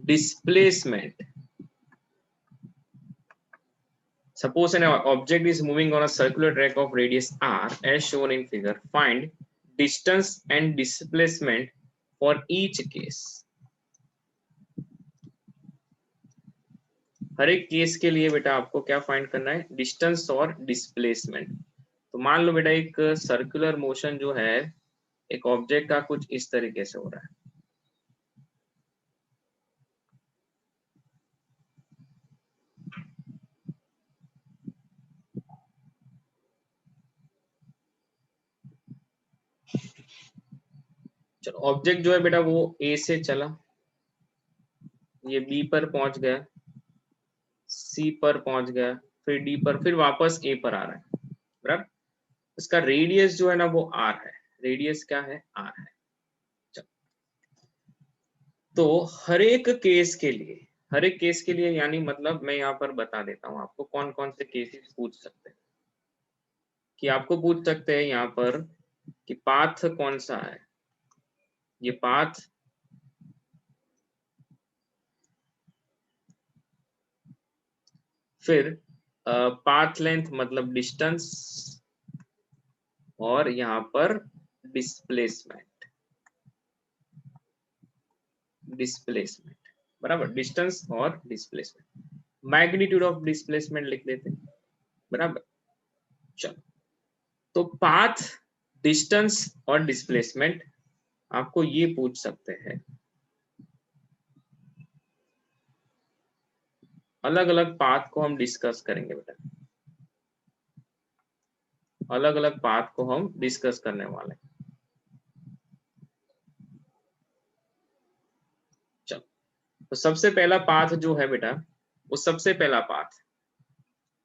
displacement. Suppose an object is moving on a circular track of radius r as shown in figure. Find distance and displacement for each case. हर एक केस के लिए बेटा आपको क्या फाइंड करना है, डिस्टेंस और डिस्प्लेसमेंट। तो मान लो बेटा एक सर्कुलर मोशन जो है एक ऑब्जेक्ट का कुछ इस तरीके से हो रहा है, चलो ऑब्जेक्ट जो है बेटा वो ए से चला, ये बी पर पहुंच गया, सी पर पहुंच गया, फिर डी पर, फिर वापस ए पर आ रहा है, बराबर। इसका रेडियस जो है ना वो आर है, रेडियस क्या है, आर है। चलो तो हर एक केस के लिए यानी मतलब मैं यहाँ पर बता देता हूँ आपको कौन कौन से केसेस पूछ सकते हैं, कि आपको पूछ सकते हैं यहाँ पर कि पाथ कौन सा है, ये पाथ फिर पाथ लेंथ मतलब डिस्टेंस और यहाँ पर डिस्प्लेसमेंट, बराबर, डिस्टेंस और डिस्प्लेसमेंट। मैग्नीट्यूड ऑफ डिस्प्लेसमेंट लिख देते हैं, बराबर। चलो तो पाथ, डिस्टेंस और डिस्प्लेसमेंट आपको ये पूछ सकते हैं, अलग अलग पाथ को हम डिस्कस करेंगे बेटा, अलग अलग पाथ को हम डिस्कस करने वाले हैं। चलो तो सबसे पहला पाथ जो है बेटा वो सबसे पहला पाथ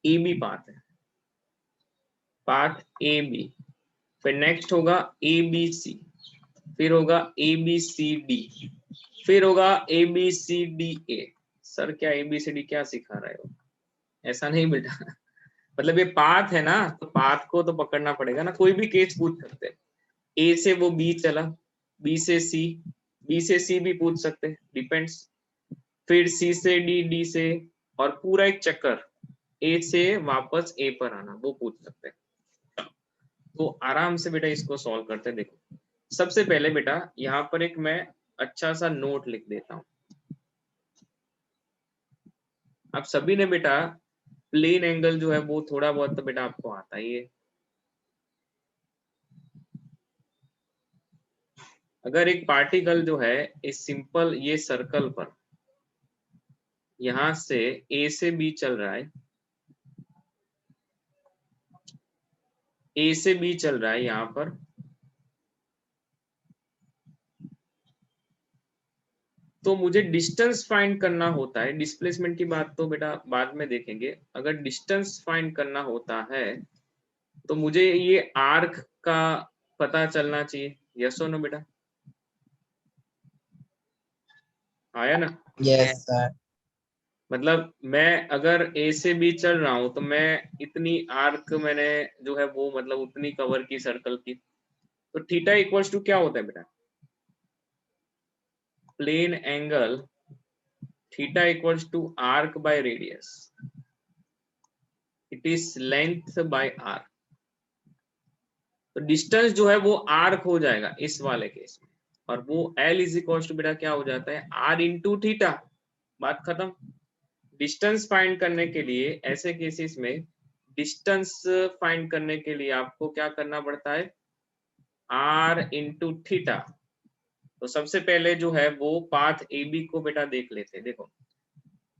ए बी पाथ है, पाथ ए बी, फिर नेक्स्ट होगा ए बी सी, फिर होगा ए बी सी डी, फिर होगा A B C D A. Sir क्या ए बी सी डी क्या सिखा रहे हो, ऐसा नहीं बेटा मतलब ये पाथ है ना, तो पाथ को तो पकड़ना पड़ेगा ना, कोई भी केस पूछ सकते हैं, ए से वो बी चला, बी से सी, बी से सी भी पूछ सकते हैं, डिपेंड्स, फिर सी से डी, डी से, और पूरा एक चक्कर ए से वापस ए पर आना, वो पूछ सकते हैं। तो आराम से बेटा इसको सॉल्व करते हैं। देखो सबसे पहले बेटा यहाँ पर एक मैं अच्छा सा नोट लिख देता हूं, आप सभी ने बेटा प्लेन एंगल जो है वो थोड़ा बहुत तो बेटा आपको आता ही है। अगर एक पार्टिकल जो है इस सिंपल ये सर्कल पर यहां से ए से बी चल रहा है, ए से बी चल रहा है यहाँ पर, तो मुझे डिस्टेंस फाइंड करना होता है, डिस्प्लेसमेंट की बात तो बेटा बाद में देखेंगे। अगर डिस्टेंस फाइंड करना होता है तो मुझे ये आर्क का पता चलना चाहिए, यस और नो बेटा, आया ना। Yes, sir. मतलब मैं अगर ए से बी चल रहा हूं तो मैं इतनी आर्क मैंने जो है वो मतलब उतनी कवर की सर्कल की, तो थीटा इक्वल्स टू क्या होता है बेटा, plane angle theta equals to arc by radius, it is length by R. तो डिस्टेंस जो है वो आर्क हो जाएगा इस वाले केस में, और वो एल इज इक्वल्स टू बेटा क्या हो जाता है, आर इंटू थीटा, बात खत्म। डिस्टेंस फाइंड करने के लिए ऐसे केसेस में डिस्टेंस फाइंड करने के लिए आपको क्या करना पड़ता है, आर इंटू थीटा। तो सबसे पहले जो है वो पाथ ए बी को बेटा देख लेते हैं। देखो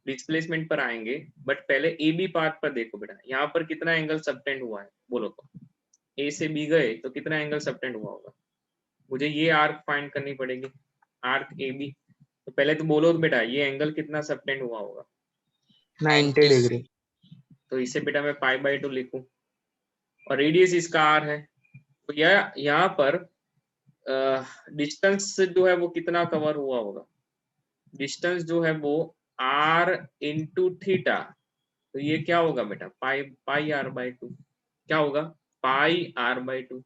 डिस्प्लेसमेंट पर आएंगे बट पहले ए बी पाथ पर देखो बेटा, यहाँ पर कितना एंगल सबटेंड हुआ है बोलो तो, ए से बी गए तो कितना एंगल सबटेंड हुआ होगा, मुझे ये आर्क फाइंड करनी पड़ेगी, आर्क ए बी। तो पहले तो बोलो तो बेटा ये एंगल कितना सबटेंड हुआ होगा, 90 डिग्री। तो इसे बेटा मैं π/2 लिखूं और रेडियस इसका r है। तो यह यहाँ पर डिस्टेंस जो है वो कितना कवर हुआ होगा, डिस्टेंस जो है वो r इंटू थीटा। तो ये क्या होगा बेटा π/2 क्या होगा πr/2।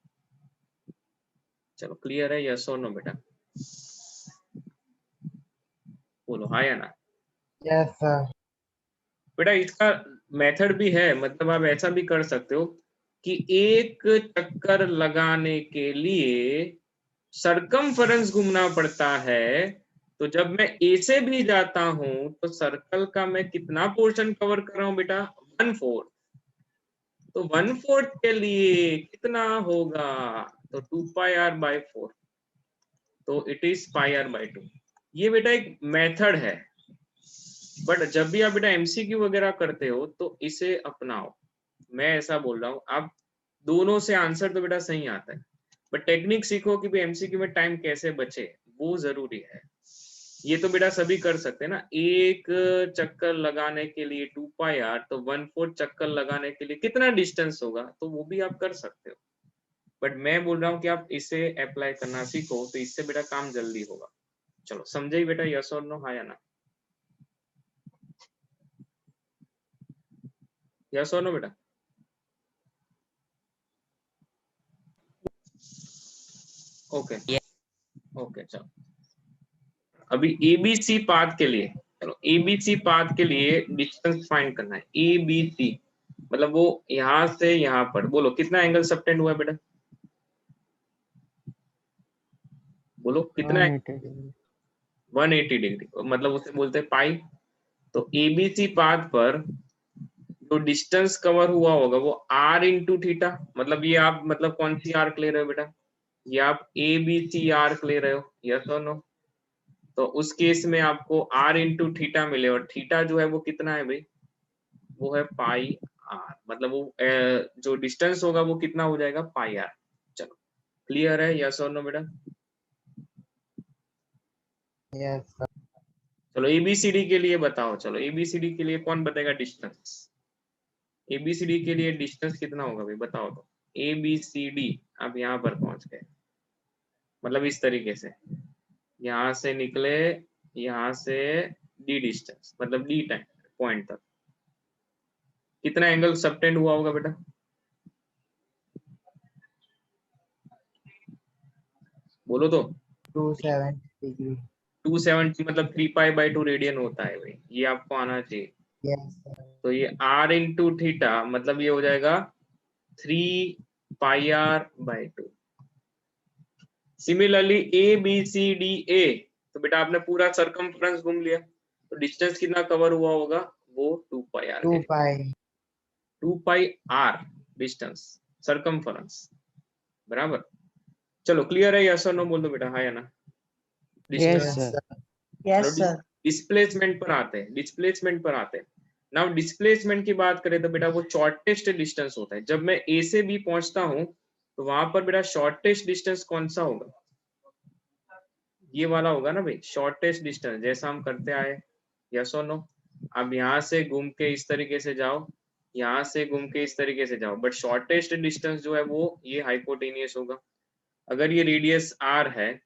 चलो क्लियर है, यस और नो बेटा, बोलो हाँ या ना। Yes sir. बेटा इसका मेथड भी है, मतलब आप ऐसा भी कर सकते हो कि एक चक्कर लगाने के लिए सरकमफेरेंस घूमना पड़ता है। तो जब मैं ए से भी जाता हूं तो सर्कल का मैं कितना पोर्शन कवर कर रहा हूं बेटा, 1/4। तो 1/4 के लिए कितना होगा, तो 2πr/4, तो इट इज πr/2। ये बेटा एक मेथड है, बट जब भी आप बेटा एमसीक्यू वगैरह करते हो तो इसे अपनाओ। मैं ऐसा बोल रहा हूँ, आप दोनों से आंसर तो बेटा सही आता है, बट टेक्निक सीखो कि भाई एमसीक्यू में टाइम कैसे बचे, वो जरूरी है। ये तो बेटा सभी कर सकते हैं ना, एक चक्कर लगाने के लिए 2πr, तो 1/4 चक्कर लगाने के लिए कितना डिस्टेंस होगा, तो वो भी आप कर सकते हो। बट मैं बोल रहा हूँ कि आप इसे अप्लाई करना सीखो, तो इससे बेटा काम जल्दी होगा। चलो समझे बेटा, यस और नो, हाँ या ना, यस और नो बेटा। ओके ओके चलो, अभी एबीसी पाथ के लिए, चलो एबीसी पाथ के लिए डिस्टेंस फाइंड करना है। एबीसी मतलब वो यहां से यहां पर, बोलो कितना एंगल सबटेंड हुआ है बेटा, बोलो कितना, 180 डिग्री। 180 डिग्री, मतलब उसे बोलते हैं पाई। तो एबीसी पाथ पर जो डिस्टेंस कवर हुआ होगा वो आर इंटू थीटा, मतलब ये आप मतलब कौन सी आर्क ले रहे हो बेटा, ये आप ए बी सी आर्क ले रहे हो, यस और नो। तो उस केस में आपको आर इंटू थीटा मिले, और थीटा जो है वो कितना है भाई, वो है पाई आर, मतलब वो जो डिस्टेंस होगा वो कितना हो जाएगा, पाई आर। चलो क्लियर है, यस और नो बेटा। Yes sir. चलो एबीसीडी के लिए बताओ, चलो एबीसीडी के लिए कौन बताएगा डिस्टेंस, एबीसीडी के लिए डिस्टेंस कितना होगा भाई बताओ तो। एबीसीडी आप यहाँ पर पहुंच गए, मतलब इस तरीके से यहाँ से निकले, यहाँ से डी डिस्टेंस, मतलब डी टाइम पॉइंट तक कितना एंगल सबटेंड हुआ होगा बेटा, बोलो तो। 270 डिग्री। 270 मतलब 3π/2 रेडियन होता है भाई, ये आपको आना चाहिए। Yes sir. तो ये r इंटू थीटा, मतलब ये हो जाएगा 3πr/2। Similarly A B C D A, तो बेटा आपने पूरा सरकमफ्रेंस घूम लिया, तो डिस्टेंस कितना कवर हुआ होगा, वो 2πr 2 है, पाई। 2πr डिस्टेंस सरकमफ्रेंस, बराबर। चलो क्लियर है, यस और नो बोल दो बेटा, हाँ या ना। Yes yes sir. सर। चलो यस सर। डिस्प्लेसमेंट पर आते हैं, डिस्प्लेसमेंट पर आते हैं। नाउ डिस्प्लेसमेंट की बात करें तो बेटा वो शॉर्टेस्ट डिस्टेंस होता है। जब मैं ए से बी पहुंचता हूं तो वहां पर बेटा शॉर्टेस्ट डिस्टेंस कौन सा होगा, ये वाला होगा ना भाई, शॉर्टेस्ट डिस्टेंस जैसा हम करते आए, यस और नो। अब यहाँ से घूम के इस तरीके से जाओ, यहाँ से घूम के इस तरीके से जाओ, बट शॉर्टेस्ट डिस्टेंस जो है वो ये हाइपोटेनियस होगा। अगर ये रेडियस आर है,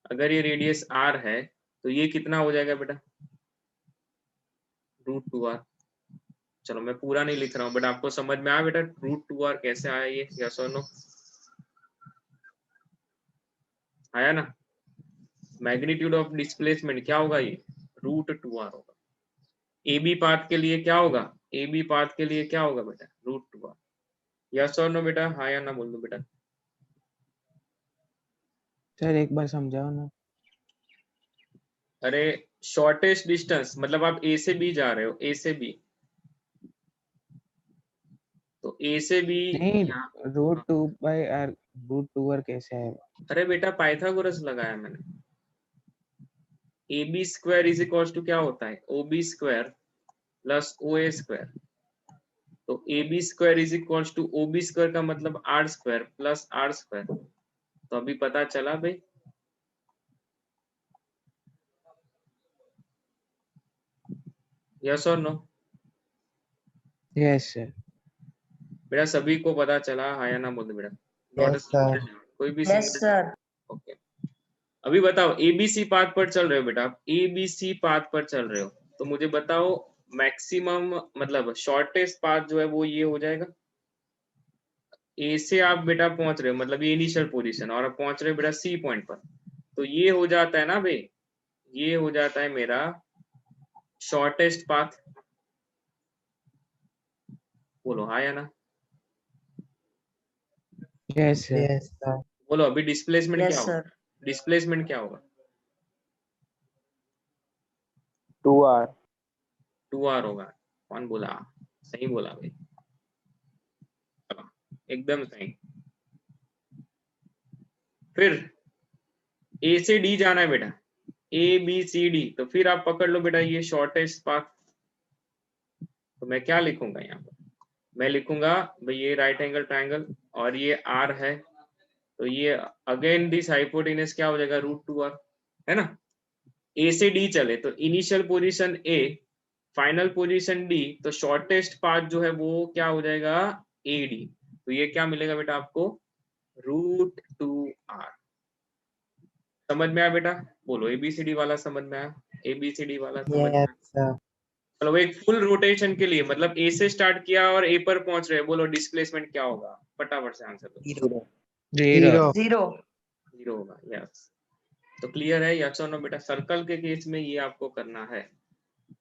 अगर ये रेडियस आर है तो ये कितना हो जाएगा बेटा, √2r। चलो मैं पूरा नहीं लिख रहा हूँ, बट आपको समझ में आया बेटा √2r कैसे आया, ये यस और नो, आया ना। मैग्नीट्यूड ऑफ डिस्प्लेसमेंट क्या होगा, ये √2r होगा। ए बी पाथ के लिए क्या होगा, ए बी पाथ के लिए क्या होगा बेटा, √2r। यस और नो बेटा, हाँ या ना बोल दो बेटा। सर एक बार समझाओ ना। अरे शॉर्टेस्ट डिस्टेंस मतलब आप ए से बी जा रहे हो, ए से बी, तो ए से बी नहीं, यहाँ, √2/r, √2r कैसे है? अरे बेटा पाइथागोरस लगाया मैंने। A B square is equal to क्या होता है, O B square plus O A square. तो A B square is equal to O B square का मतलब R square plus R square, तो अभी पता चला भाई, यस और नो? Yes sir. बेटा सभी को पता चला, हाँ या ना बोल दो बेटा। Not Yes, sir. कोई भी यस सिंगल। सर। ओके, अभी बताओ एबीसी पाथ पर चल रहे हो बेटा, आप एबीसी पाथ पर चल रहे हो, तो मुझे बताओ मैक्सिमम मतलब शॉर्टेस्ट पाथ जो है वो ये हो जाएगा। ए से आप बेटा पहुंच रहे हो, मतलब ये इनिशियल पोजीशन, और आप पहुंच रहे हो बेटा सी पॉइंट पर, तो ये हो जाता है ना भाई, ये हो जाता है मेरा शॉर्टेस्ट पाथ। बोलो हाँ या ना? Yes sir. Yes, sir. बोलो अभी डिस्प्लेसमेंट क्या यस होगा? सर। डिस्प्लेसमेंट क्या होगा? 2R। 2R होगा। कौन बोला? सही बोला भाई, चलो, एकदम सही। फिर ए से डी जाना है बेटा, ए बी सी डी, तो फिर आप पकड़ लो बेटा ये शॉर्टेस्ट पाथ। तो मैं क्या लिखूंगा यहाँ पर? मैं लिखूंगा भाई ये राइट एंगल ट्राइंगल और ये आर है, तो ये अगेन दिस हाइपोटेनस क्या हो जाएगा, √2R, है ना? ए से डी चले तो initial position A, final position D, तो शॉर्टेस्ट पाथ जो है वो क्या हो जाएगा, ए डी। तो ये क्या मिलेगा बेटा आपको, √2R। समझ में आया बेटा? बोलो एबीसीडी वाला समझ में आया? एबीसीडी वाला समझ में Yes, आया? sir. चलो एक फुल रोटेशन के लिए, मतलब ए से स्टार्ट किया और ए पर पहुंच रहे हैं, बोलो डिस्प्लेसमेंट क्या होगा, फटाफट से आंसर दो। 0। 0. जीरो। 0 होगा, यस। तो क्लियर है, यस और नो बेटा? सर्कल के केस में ये आपको करना है,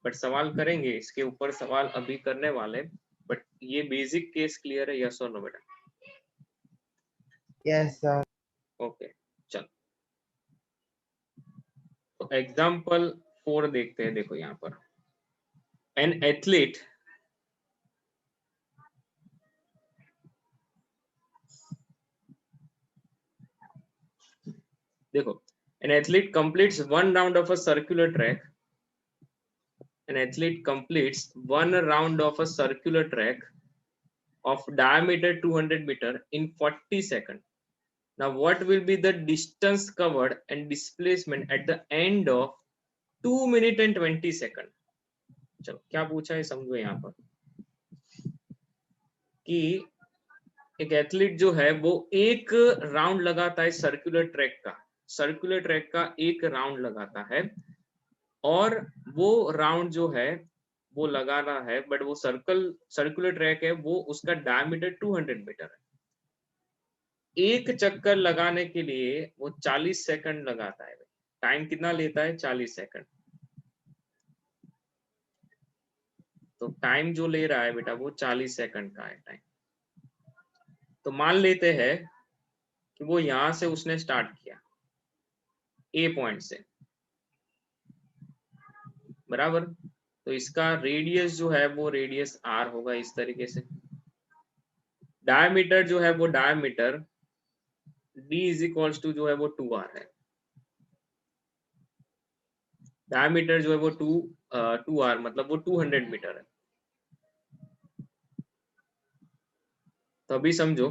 बट सवाल करेंगे इसके ऊपर, सवाल अभी करने वाले, बट ये बेसिक केस क्लियर है, यस और नो बेटा? Yes, sir. ओके चलो, तो एग्जाम्पल 4 देखते हैं। देखो यहाँ पर एन एथलीट देखो, an athlete completes one round of a circular track, an athlete completes one round of a circular track of diameter 200 meter in 40 seconds. Now what will be the distance covered and displacement at the end of 2 minutes and 20 seconds? चलो क्या पूछा है समझो यहाँ पर, कि एक एथलीट जो है वो एक राउंड लगाता है सर्कुलर ट्रैक का, सर्कुलर ट्रैक का एक राउंड लगाता है, और वो राउंड जो है वो लगाना है, बट वो सर्कुलर ट्रैक है, वो उसका डायमीटर 200 मीटर है। एक चक्कर लगाने के लिए वो 40 सेकंड लगाता है। टाइम कितना लेता है, 40 सेकंड। तो टाइम जो ले रहा है बेटा वो 40 सेकंड का है टाइम। तो मान लेते हैं कि वो यहां से उसने स्टार्ट किया ए पॉइंट से, बराबर। तो इसका रेडियस जो है वो रेडियस आर होगा इस तरीके से। डायमीटर जो है वो diameter d is equals to जो है वो 2r है। डायमीटर जो है वो 2r मतलब वो 200 मीटर है। तो अभी समझो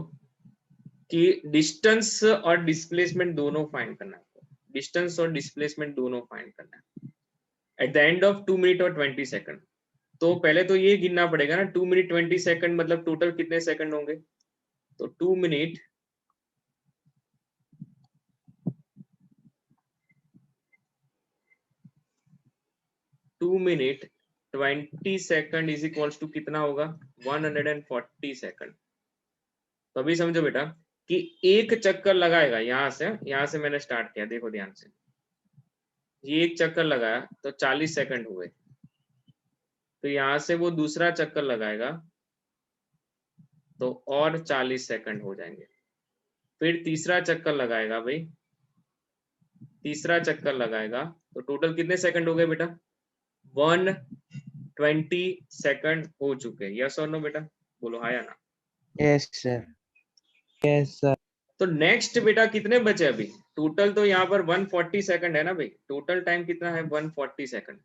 कि डिस्टेंस और डिस्प्लेसमेंट दोनों फाइंड करना है, डिस्टेंस और डिस्प्लेसमेंट दोनों फाइंड करना है at the end of 2 minute और 20 सेकंड। तो पहले तो ये गिनना पड़ेगा ना, 2 मिनट 20 सेकंड मतलब टोटल कितने सेकंड होंगे। तो 2 minute 20 second is equals to कितना होगा, 140 सेकंड। तो अभी समझो बेटा कि एक चक्कर लगाएगा यहां से मैंने स्टार्ट किया, देखो ध्यान से, ये एक चक्कर लगाया तो 40 सेकंड हुए। तो यहां से वो दूसरा चक्कर लगाएगा तो और 40 सेकंड हो जाएंगे। फिर तीसरा चक्कर लगाएगा भाई, तीसरा चक्कर लगाएगा तो टोटल कितने सेकंड हो गए बेटा, 120 सेकंड हो चुके। यस और नो बेटा? बोलो हाँ या ना? Yes sir. Yes sir. तो नेक्स्ट बेटा कितने बचे अभी, टोटल तो यहाँ पर 140 सेकंड है ना भाई, टोटल टाइम कितना है 140 सेकंड।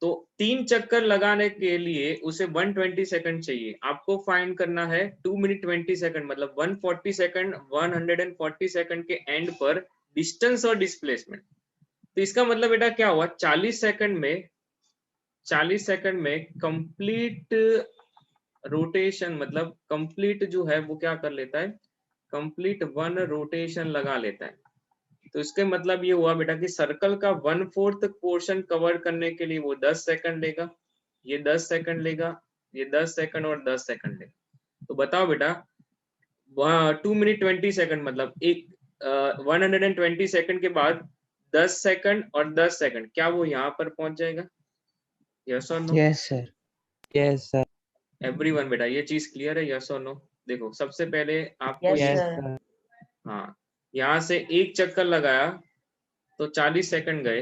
तो 3 चक्कर लगाने के लिए उसे 120 सेकंड चाहिए। आपको फाइंड करना है 2 मिनट 20 सेकंड, मतलब 140 सेकंड 140 सेकंड के एंड पर डिस्टेंस और डिस्प्लेसमेंट। तो इसका मतलब बेटा क्या हुआ, 40 सेकंड में कंप्लीट रोटेशन, मतलब कंप्लीट जो है वो क्या कर लेता है, कंप्लीट 1 रोटेशन लगा लेता है। तो इसके मतलब ये हुआ बेटा कि सर्कल का 1/4 पोर्शन कवर करने के लिए वो 10 सेकंड लेगा, ये 10 सेकंड लेगा, ये 10 सेकंड और 10 सेकंड लेगा। तो बताओ बेटा 2 मिनट 20 सेकंड मतलब एक 120 सेकंड के बाद 10 सेकंड और 10 सेकंड, क्या वो यहाँ पर पहुंच जाएगा? यस और no? Yes, sir. Yes, sir. Everyone बेटा ये चीज क्लियर है, यस और नो? देखो सबसे पहले आपको Yes, ये, Yes, sir. sir. हाँ यहाँ से एक चक्कर लगाया तो 40 सेकंड गए,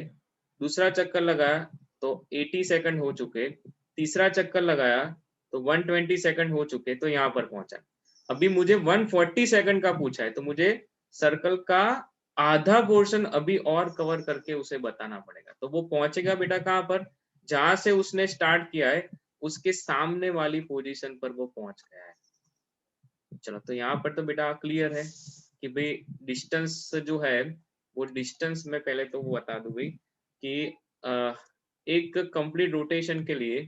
दूसरा चक्कर लगाया तो 80 सेकंड हो चुके, तीसरा चक्कर लगाया तो 120 सेकंड हो चुके, तो यहाँ पर पहुंचा। अभी मुझे 140 सेकंड का पूछा है, तो मुझे सर्कल का आधा पोर्शन अभी और कवर करके उसे बताना पड़ेगा। तो वो पहुंचेगा बेटा कहाँ पर, जहां से उसने स्टार्ट किया है उसके सामने वाली पोजीशन पर वो पहुंच गया है। चलो तो यहाँ पर तो बेटा क्लियर है कि भाई डिस्टेंस जो है वो डिस्टेंस में पहले तो वो बता दूं भाई कि एक कंप्लीट रोटेशन के लिए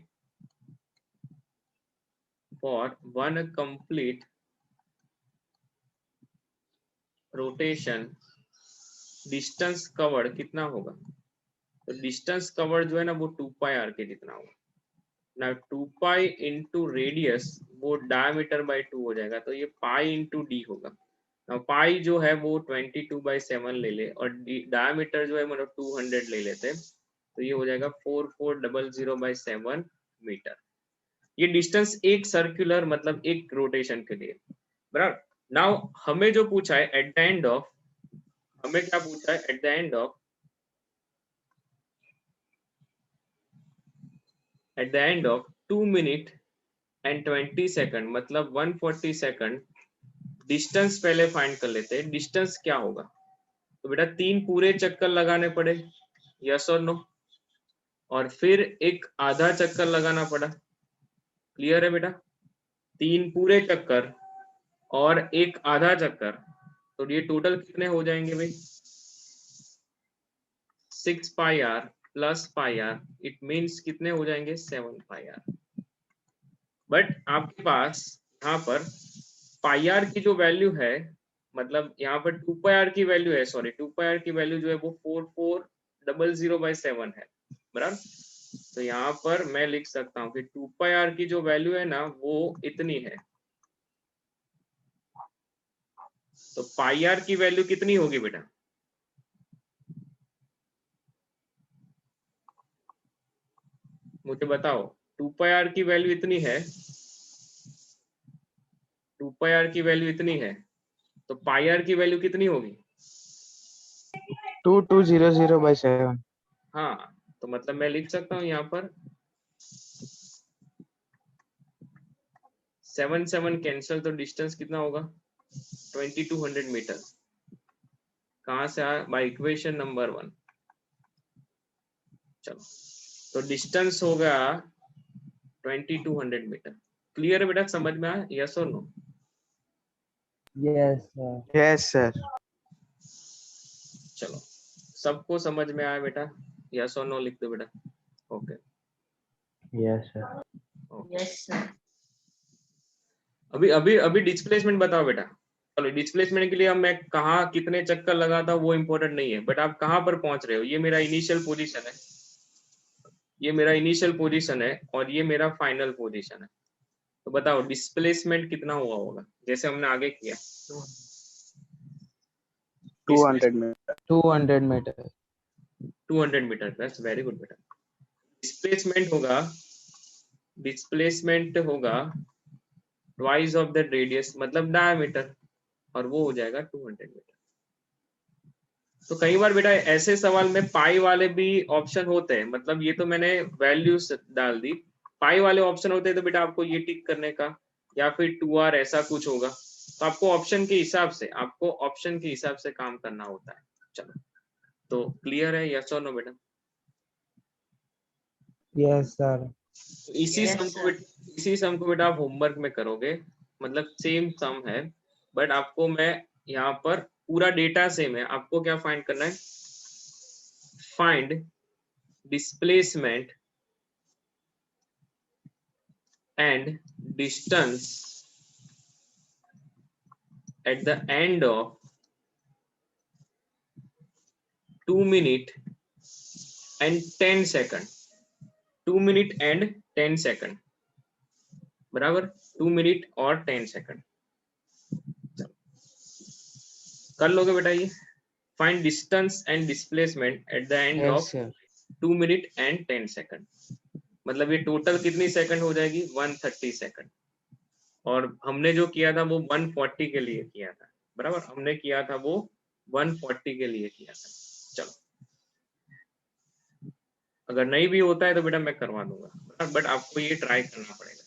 for 1 complete rotation distance covered कितना होगा, तो डिस्टेंस कवर्ड जो है ना वो 2 पाई आर के जितना होगा ना, 2 पाई इंटू रेडियस वो डायमीटर बाई 2 हो जाएगा, तो ये पाई इंटू डी होगा। पाई जो है वो 22/7 ले ले और डायमीटर जो है मतलब 200 ले लेते, तो ये हो जाएगा 4400/7 मीटर। ये डिस्टेंस एक सर्कुलर मतलब एक रोटेशन के लिए, बराबर। नाउ हमें जो पूछा है एट द एंड ऑफ, हमें क्या पूछा है at the end of, at the end of 2 minute and 20 second मतलब 140 सेकंड डिस्टेंस पहले फाइंड कर लेते हैं। डिस्टेंस क्या होगा, तो बेटा 3 पूरे चक्कर लगाने पड़े, यस और नो, और फिर एक आधा चक्कर लगाना पड़ा। क्लियर है बेटा, 3 पूरे चक्कर और एक आधा चक्कर, तो ये टोटल कितने हो जाएंगे भाई, 6 pi R plus pi R, it means कितने हो जाएंगे 7 पाई आर। बट आपके पास यहाँ पर पाई आर की जो वैल्यू है, मतलब यहाँ पर 2 पाई आर की वैल्यू है, सॉरी 2 पाई आर की वैल्यू जो है वो 4400/7 है, बराबर। तो यहाँ पर मैं लिख सकता हूँ कि 2 पाई आर की जो वैल्यू है ना वो इतनी है, तो पाई आर की वैल्यू कितनी होगी बेटा, मुझे बताओ। 2 पाई आर की वैल्यू इतनी है, 2 पाई आर की वैल्यू इतनी है, तो पाई आर की वैल्यू कितनी होगी, 2200/7. हाँ तो मतलब मैं लिख सकता हूँ यहाँ पर 7 कैंसल, तो डिस्टेंस कितना होगा 2200 मीटर। कहाँ से आया, बाय इक्वेशन नंबर 1। चलो तो डिस्टेंस होगा 2200 मीटर। क्लियर है बेटा, समझ में आया, यस और no? Yes, sir. Yes, sir. चलो सबको समझ में आया बेटा, यस और नो लिख दो बेटा। Okay Yes, sir. Okay. Yes, sir. अभी अभी अभी डिस्प्लेसमेंट बताओ बेटा। चलो डिस्प्लेसमेंट के लिए अब मैं कहाँ कितने चक्कर लगाता वो इम्पोर्टेंट नहीं है, बट आप कहाँ पर पहुंच रहे हो, ये मेरा इनिशियल पोजीशन है, ये मेरा इनिशियल पोजीशन है और ये मेरा फाइनल पोजीशन है। तो बताओ डिस्प्लेसमेंट कितना हुआ होगा, जैसे हमने आगे किया 200 meter. 200 meter. 200 metre, that's very good बेटा। डिस्प्लेसमेंट होगा ट्वाइस ऑफ द रेडियस मतलब डायमीटर, और वो हो जाएगा 200 मीटर। तो कई बार बेटा ऐसे सवाल में पाई वाले भी ऑप्शन होते हैं, मतलब ये तो मैंने वैल्यूज डाल दी, पाई वाले ऑप्शन होते हैं तो बेटा आपको ये टिक करने का, या फिर 2r ऐसा कुछ होगा, तो आपको ऑप्शन के हिसाब से काम करना होता है। चलो तो क्लियर है, यस और नो बेटा? Yes, sir. तो इसी सम को बेटा आप होमवर्क में करोगे, मतलब सेम सम है, बट आपको मैं यहाँ पर पूरा डेटा सेम है, आपको क्या फाइंड करना है, find displacement and distance at the end of 2 minute and 10 second, 2 minute and 10 second, बराबर 2 मिनट और 10 सेकंड। कर लोगे बेटा ये, find distance and displacement at the end Yes, of sir. 2 minute and 10 second, मतलब ये टोटल कितनी सेकंड हो जाएगी, 130 सेकंड, और हमने जो किया था वो 140 के लिए किया था, बराबर हमने किया था वो 140 के लिए किया था। चलो अगर नहीं भी होता है तो बेटा मैं करवा दूंगा, बट आपको ये ट्राई करना पड़ेगा।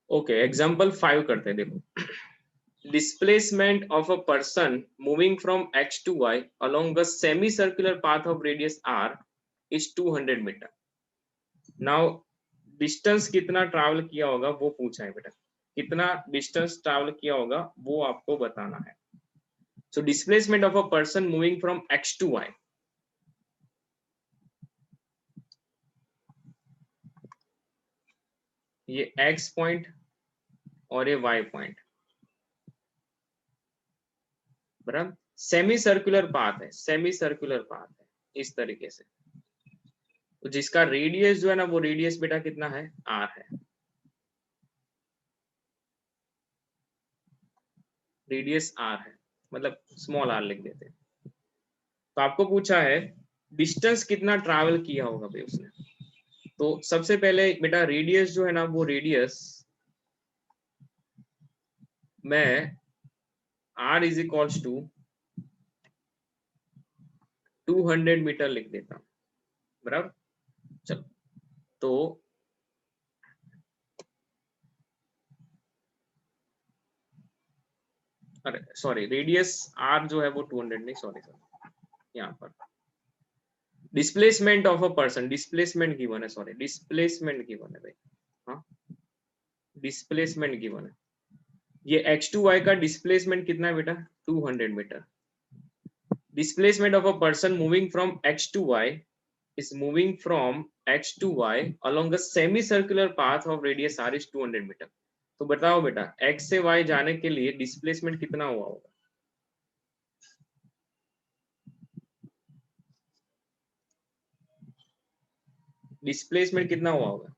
ओके, एग्जांपल 5 करते हैं, देखो displacement of a person moving from x to y along a semicircular path of radius r is 200 metre. Now distance कितना ट्रैवल किया होगा वो पूछा है बेटा, कितना डिस्टेंस ट्रैवल किया होगा वो आपको बताना है। So displacement of a person moving from x to y, ये x पॉइंट और ये y पॉइंट, बराबर सेमी सर्कुलर पाथ है, सेमी सर्कुलर पाथ है इस तरीके से, तो जिसका रेडियस जो है ना वो रेडियस बेटा कितना है, r है, रेडियस r है, मतलब स्मॉल r लिख देते हैं। तो आपको पूछा है डिस्टेंस कितना ट्रैवल किया होगा भाई उसने, तो सबसे पहले बेटा रेडियस जो है ना वो रेडियस मैं r is equals to 200 metre लिख देता हूं, बराबर। चलो तो अरे सॉरी, रेडियस r जो है वो 200 नहीं, सॉरी यहाँ पर displacement of a person, displacement given है, सॉरी डिस्प्लेसमेंट गिवन है भाई, हाँ डिस्प्लेसमेंट गिवन है, ये x to y का डिस्प्लेसमेंट कितना है बेटा, 200 metre. Displacement of a person moving from x to y is moving from x to y along a semicircular path of radius r is 200 metre. तो बताओ बेटा x से y जाने के लिए डिस्प्लेसमेंट कितना हुआ होगा, डिस्प्लेसमेंट कितना हुआ होगा,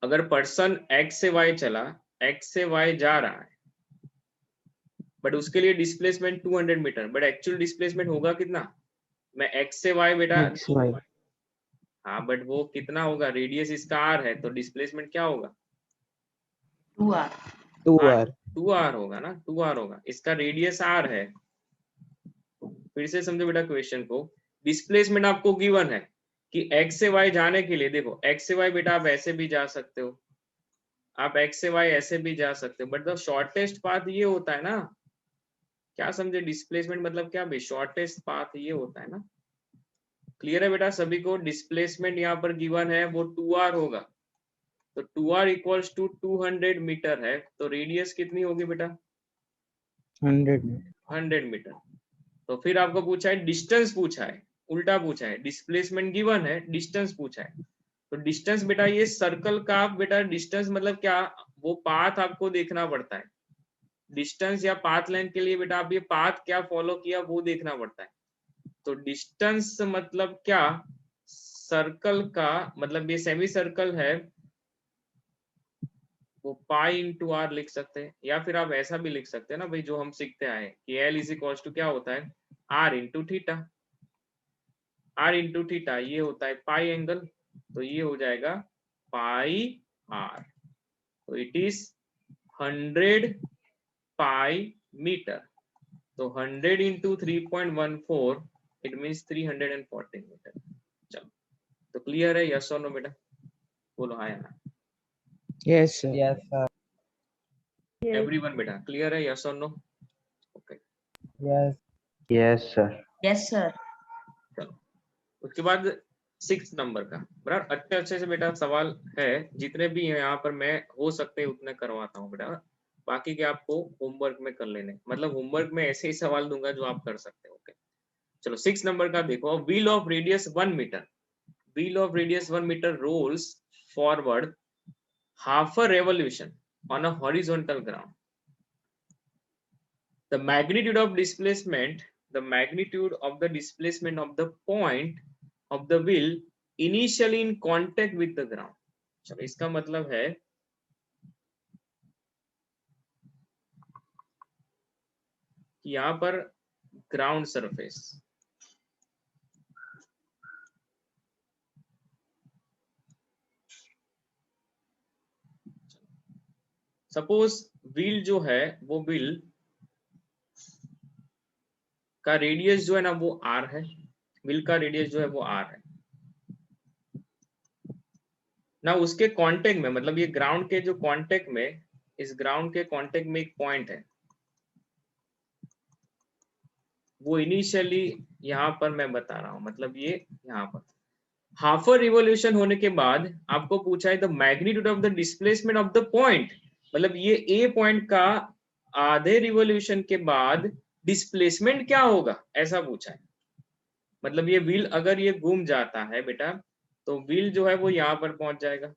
अगर पर्सन x से y चला, x से y जा रहा है, बट उसके लिए displacement 200 metre, but actual displacement होगा कितना, मैं x से y बेटा, X, Y. हाँ बट वो कितना होगा, रेडियस इसका r है, तो डिस्प्लेसमेंट क्या होगा, 2R. 2R. 2r होगा ना, 2r होगा, इसका रेडियस r है। फिर से समझो बेटा क्वेश्चन को, डिस्प्लेसमेंट आपको गिवन है कि x से y जाने के लिए, देखो x से y बेटा आप ऐसे भी जा सकते हो, आप x से y ऐसे भी जा सकते हो, बट द शॉर्टेस्ट पाथ ये होता है ना, क्या समझे, डिस्प्लेसमेंट मतलब क्या भाई, शॉर्टेस्ट पाथ ये होता है ना। क्लियर है बेटा सभी को, डिस्प्लेसमेंट यहाँ पर गिवन है वो 2r होगा, तो 2r इक्वल्स टू 200 मीटर है, तो रेडियस कितनी होगी बेटा, 100 meter. 100 मीटर। तो फिर आपको पूछा है डिस्टेंस, पूछा है उल्टा पूछा है, डिस्प्लेसमेंट गिवन है, डिस्टेंस पूछा है, तो डिस्टेंस बेटा ये सर्कल का बेटा डिस्टेंस मतलब क्या, वो पाथ आपको देखना पड़ता है, डिस्टेंस या पाथ लेंथ के लिए बेटा आप ये पाथ क्या फॉलो किया वो देखना पड़ता है। तो डिस्टेंस मतलब क्या, सर्कल का मतलब ये सेमी सर्कल है, वो पाई इंटू आर लिख सकते हैं, या फिर आप ऐसा भी लिख सकते हैं ना भाई जो हम सीखते आए कि एल इज इक्वल टू क्या होता है, r into theta, r into theta ये होता है पाई एंगल, तो ये हो जाएगा पाई आर, तो इट इज 100 पाई मीटर, तो 100 इंटू 3.14 इट मीन्स 340 मीटर। चलो तो क्लियर है, यस और नो बेटा, बोलो हाँ या ना, Yes, sir. Yes, sir. Everyone बेटा क्लियर है, यस और no, Yes. Yes, sir. Yes, sir. चलो उसके बाद 6 नंबर का बराबर अच्छे अच्छे से बेटा सवाल है, जितने भी हैं यहाँ पर मैं हो सकते उतने करवाता हूँ बेटा, बाकी के आपको होमवर्क में कर लेने, मतलब होमवर्क में ऐसे ही सवाल दूंगा जो आप कर सकते हो। ओके चलो 6 नंबर का देखो, wheel of radius 1 metre, wheel of radius 1 meter rolls forward half a revolution on a horizontal ground. The magnitude of displacement of the point of the wheel initially in contact with the ground. चलो इसका मतलब है कि यहाँ पर ग्राउंड सरफेस, सपोज व्हील जो है वो व्हील का रेडियस जो है ना वो r है, व्हील का रेडियस जो है वो r है ना, उसके कांटेक्ट में मतलब ये ग्राउंड के जो कांटेक्ट में, इस ग्राउंड के कांटेक्ट में एक पॉइंट है, वो इनिशियली यहाँ पर मैं बता रहा हूँ, मतलब ये यहाँ पर हाफ अ रिवॉल्यूशन होने के बाद आपको पूछा है the magnitude of the displacement of the point, मतलब ये ए पॉइंट का आधे रिवॉल्यूशन के बाद डिस्प्लेसमेंट क्या होगा ऐसा पूछा है। मतलब ये व्हील अगर ये घूम जाता है बेटा तो व्हील जो है वो यहाँ पर पहुंच जाएगा,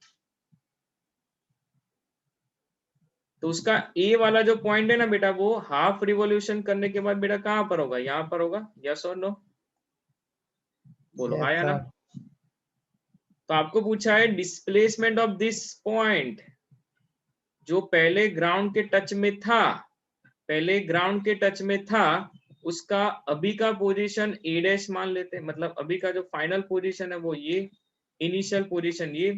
तो उसका ए वाला जो पॉइंट है ना बेटा वो हाफ रिवॉल्यूशन करने के बाद बेटा कहाँ पर होगा, यहाँ पर होगा। यस और नो बोलो, Yes, हाँ या ना। sir. तो आपको पूछा है डिस्प्लेसमेंट ऑफ दिस पॉइंट, जो पहले ग्राउंड के टच में था, पहले ग्राउंड के टच में था, उसका अभी का पोजीशन ए डैश मान लेते हैं, मतलब अभी का जो फाइनल पोजीशन है वो ये, इनिशियल पोजीशन ये,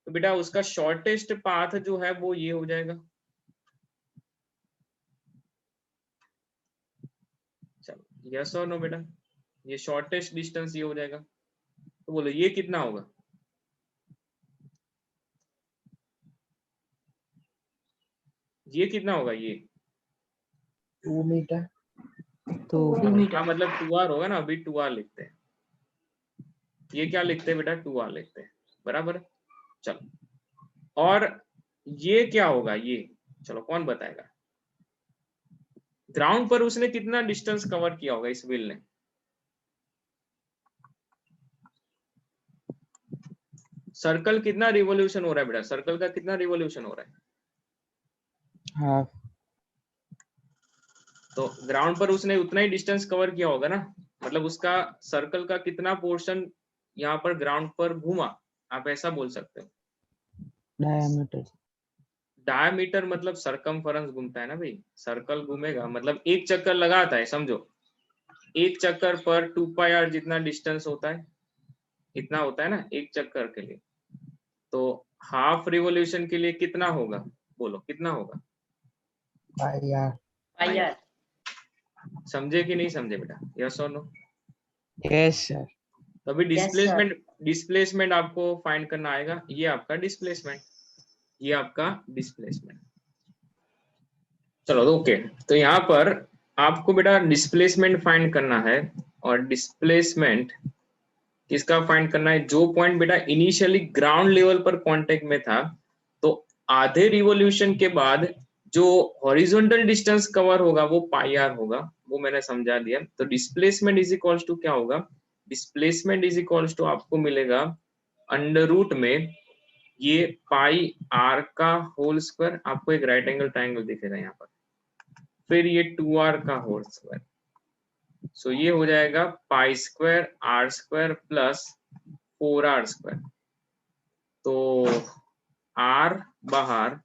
तो बेटा उसका शॉर्टेस्ट पाथ जो है वो ये हो जाएगा। चलो यस और नो बेटा, ये शॉर्टेस्ट डिस्टेंस ये हो जाएगा, तो बोलो ये कितना होगा, ये कितना होगा, ये 2 meter. 2. 2 हाँ मीटर। मतलब 2r होगा ना, अभी 2r लिखते हैं, ये क्या लिखते हैं बेटा 2r लिखते हैं, बराबर। चलो और ये क्या होगा, ये चलो कौन बताएगा, ग्राउंड पर उसने कितना डिस्टेंस कवर किया होगा इस व्हील ने, सर्कल कितना रिवॉल्यूशन हो रहा है बेटा, सर्कल का कितना रिवॉल्यूशन हो रहा है, Half. तो ग्राउंड पर उसने उतना ही डिस्टेंस कवर किया होगा ना, मतलब उसका सर्कल का कितना पोर्शन यहाँ पर ग्राउंड पर घूमा, आप ऐसा बोल सकते हो। Diameter. डायमीटर मतलब सरकमफेरेंस घूमता है ना भाई, सर्कल घूमेगा मतलब एक चक्कर लगाता है, समझो एक चक्कर पर 2 पाई आर जितना डिस्टेंस होता है, इतना होता है ना एक चक्कर के लिए, तो हाफ रिवॉल्यूशन के लिए कितना होगा, बोलो कितना होगा, Pi r. Pi are. समझे कि नहीं समझे बेटा, यस और नो। Yes, sir. तो अभी Yes, sir. डिस्प्लेसमेंट आपको फाइंड करना आएगा, ये आपका डिस्प्लेसमेंट, ये आपका डिस्प्लेसमेंट। चलो ओके, तो यहाँ पर आपको बेटा डिस्प्लेसमेंट फाइंड करना है, और डिस्प्लेसमेंट किसका फाइंड करना है, जो पॉइंट बेटा इनिशियली ग्राउंड लेवल पर कांटेक्ट में था, तो आधे रिवॉल्यूशन के बाद जो हॉरिजॉन्टल डिस्टेंस कवर होगा वो पाई आर होगा, वो मैंने समझा दिया। तो डिस्प्लेसमेंट इज इक्वल्स टू क्या होगा, डिस्प्लेसमेंट इज इक्वल्स टू आपको मिलेगा अंडर रूट में ये पाई आर का होल स्क्वायर, आपको एक राइट एंगल ट्रायंगल दिखेगा यहाँ पर, फिर ये 2r का होल स्क्वायर, सो ये हो जाएगा pi square r square plus 4r square, तो r बाहर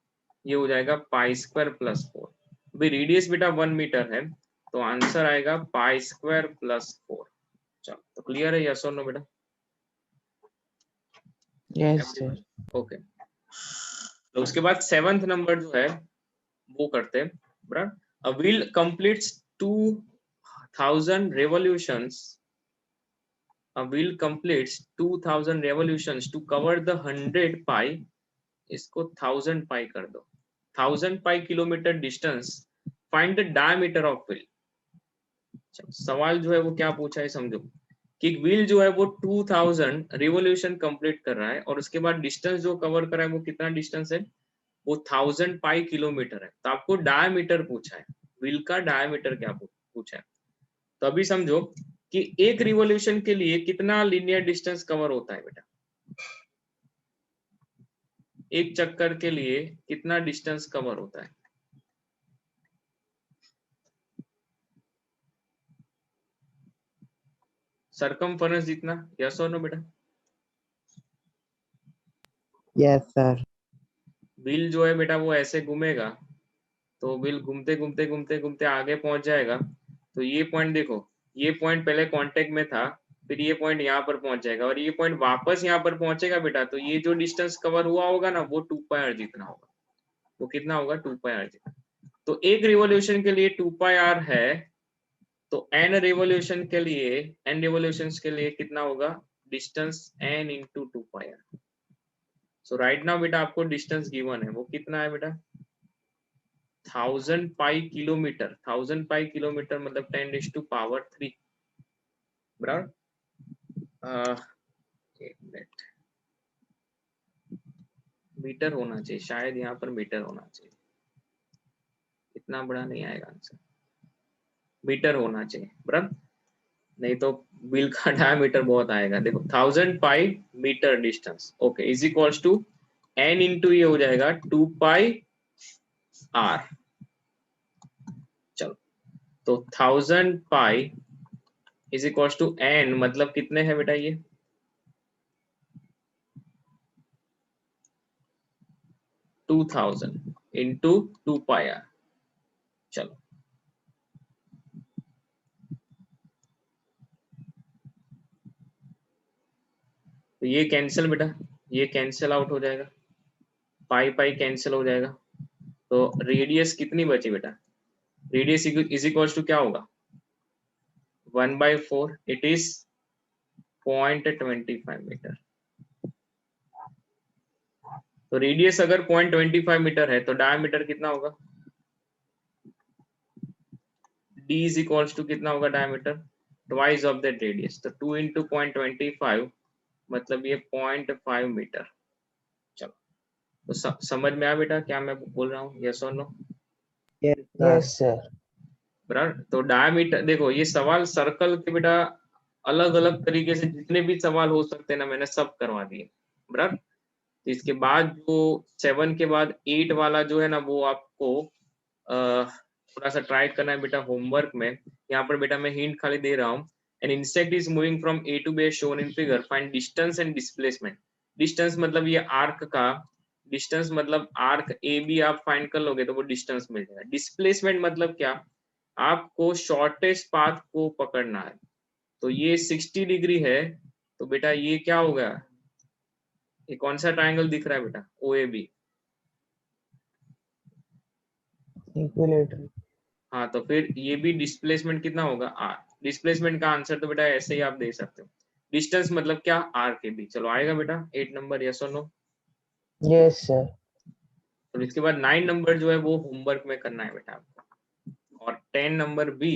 ये हो जाएगा पाई स्क्वायर प्लस 4, अभी रेडियस बेटा 1 मीटर है, तो आंसर आएगा पाई स्क्वायर प्लस 4। चलो तो क्लियर है यस और नो बेटा, Yes, sir. ओके। तो उसके बाद 7th नंबर जो है वो करते हैं, बराबर। A wheel completes 2000 revolutions. A wheel completes 2000 revolutions to cover the 100 pi, इसको 1000 pi कर दो, 1000 pi kilometre distance, find the diameter of wheel. सवाल जो है वो क्या पूछा है समझो कि व्हील जो है वो 2000 रिवोल्यूशन कंप्लीट कर रहा है और उसके बाद डिस्टेंस जो कवर कर रहा है वो कितना डिस्टेंस है, वो 1000 पाई किलोमीटर है। तो आपको डायमीटर पूछा है, व्हील का डायमीटर क्या पूछा है। तो अभी समझो कि एक रिवोल्यूशन के लिए कितना लीनियर डिस्टेंस कवर होता है बेटा, एक चक्कर के लिए कितना डिस्टेंस कवर होता है। सरकमफरेंस जितना, यस और नो बेटा। Yes sir. व्हील जो है बेटा वो ऐसे घूमेगा, तो व्हील घूमते घूमते घूमते घूमते आगे पहुंच जाएगा। तो ये पॉइंट देखो, ये पॉइंट पहले कांटेक्ट में था, फिर ये पॉइंट यहाँ पर पहुंच जाएगा और ये पॉइंट वापस यहाँ पर पहुंचेगा बेटा। तो ये जो डिस्टेंस कवर हुआ होगा ना वो 2 पाई आर जितना होगा। वो कितना होगा, 2 पाई आर जितना। तो एक रिवोल्यूशन के लिए 2 पाई आर है, तो एन रिवोल्यूशन के लिए, एन रिवोल्यूशंस के लिए कितना होगा, distance n into 2 pi r. So right now बेटा आपको डिस्टेंस गिवन है, वो कितना है बेटा, 1000 पाई किलोमीटर। 1000 पाई किलोमीटर मतलब 10⁻³ बराबर। एक मिनट, मीटर होना चाहिए शायद, यहाँ पर मीटर होना चाहिए, इतना बड़ा नहीं आएगा आंसर, मीटर होना चाहिए बराबर, नहीं तो व्हील का डायमीटर बहुत आएगा। देखो 1000 pi metre distance, okay, is equals to n into ये हो जाएगा 2 पाई आर। चलो, तो 1000 pi is equals to n, मतलब कितने हैं बेटा ये, 2000 इंटू 2 पाई आर। चलो, तो ये कैंसिल बेटा, ये कैंसिल आउट हो जाएगा, पाई पाई कैंसिल हो जाएगा। तो रेडियस कितनी बची बेटा, रेडियस इज इक्वल्स टू क्या होगा, 1/4, इट इज 0.25 मीटर। तो रेडियस अगर 0.25 मीटर है तो डायमीटर कितना होगा, d इज इक्वल्स टू कितना होगा diameter, twice of that radius. तो 2 इंटू 0.25 मतलब ये 0.5 मीटर। चलो, तो समझ में आया बेटा क्या मैं बोल रहा हूँ, यस और नो। Yes sir. बराबर। तो डायमीटर देखो, ये सवाल सर्कल के बेटा अलग अलग तरीके से जितने भी सवाल हो सकते हैं ना मैंने सब करवा दिए बराबर। तो इसके बाद जो 7 के बाद 8 वाला जो है ना वो आपको थोड़ा सा ट्राई करना है बेटा होमवर्क में। यहाँ पर बेटा मैं हिंट खाली दे रहा हूँ, an insect is moving from A to B shown in figure, find distance and displacement. Distance मतलब ये आर्क का डिस्टेंस, मतलब आर्क ए बी आप फाइंड कर लोगे तो वो डिस्टेंस मिल जाएगा। डिस्प्लेसमेंट मतलब क्या, आपको शॉर्टेस्ट पाथ को पकड़ना है। तो ये 60 डिग्री है, तो बेटा ये क्या होगा, ये कौन सा ट्रायंगल दिख रहा है बेटा, ओ ए बी। इक्विलेटरल। हाँ, तो फिर ये भी डिस्प्लेसमेंट कितना होगा, आर। डिस्प्लेसमेंट का आंसर तो बेटा ऐसे ही आप दे सकते हो, डिस्टेंस मतलब क्या, आर के बी। चलो आएगा बेटा 8 नंबर, यस और नो। Yes sir. तो इसके बाद 9 नंबर जो है वो होमवर्क में करना है बेटा आपको, और 10 नंबर भी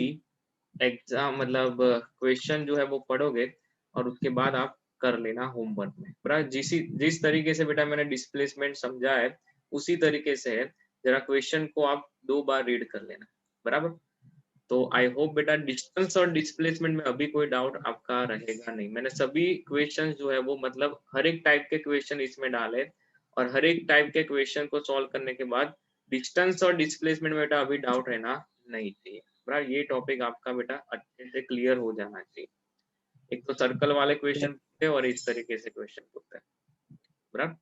एग्जाम मतलब क्वेश्चन जो है वो पढ़ोगे और उसके बाद आप कर लेना होमवर्क में बराबर। जिस तरीके से बेटा मैंने डिस्प्लेसमेंट समझा है उसी तरीके से है, जरा क्वेश्चन को आप 2 बार रीड कर लेना बराबर। तो आई होप बेटा डिस्टेंस और डिस्प्लेसमेंट में अभी कोई डाउट आपका रहेगा नहीं। मैंने सभी क्वेश्चन जो है वो मतलब हर एक टाइप के क्वेश्चन इसमें डाले, और हर एक टाइप के क्वेश्चन को सॉल्व करने के बाद डिस्टेंस और डिस्प्लेसमेंट में बेटा अभी डाउट रहना नहीं चाहिए बराबर। ये टॉपिक आपका बेटा अच्छे से क्लियर हो जाना चाहिए। एक तो सर्कल वाले क्वेश्चन पूछते और इस तरीके से क्वेश्चन पूछते हैं बराबर।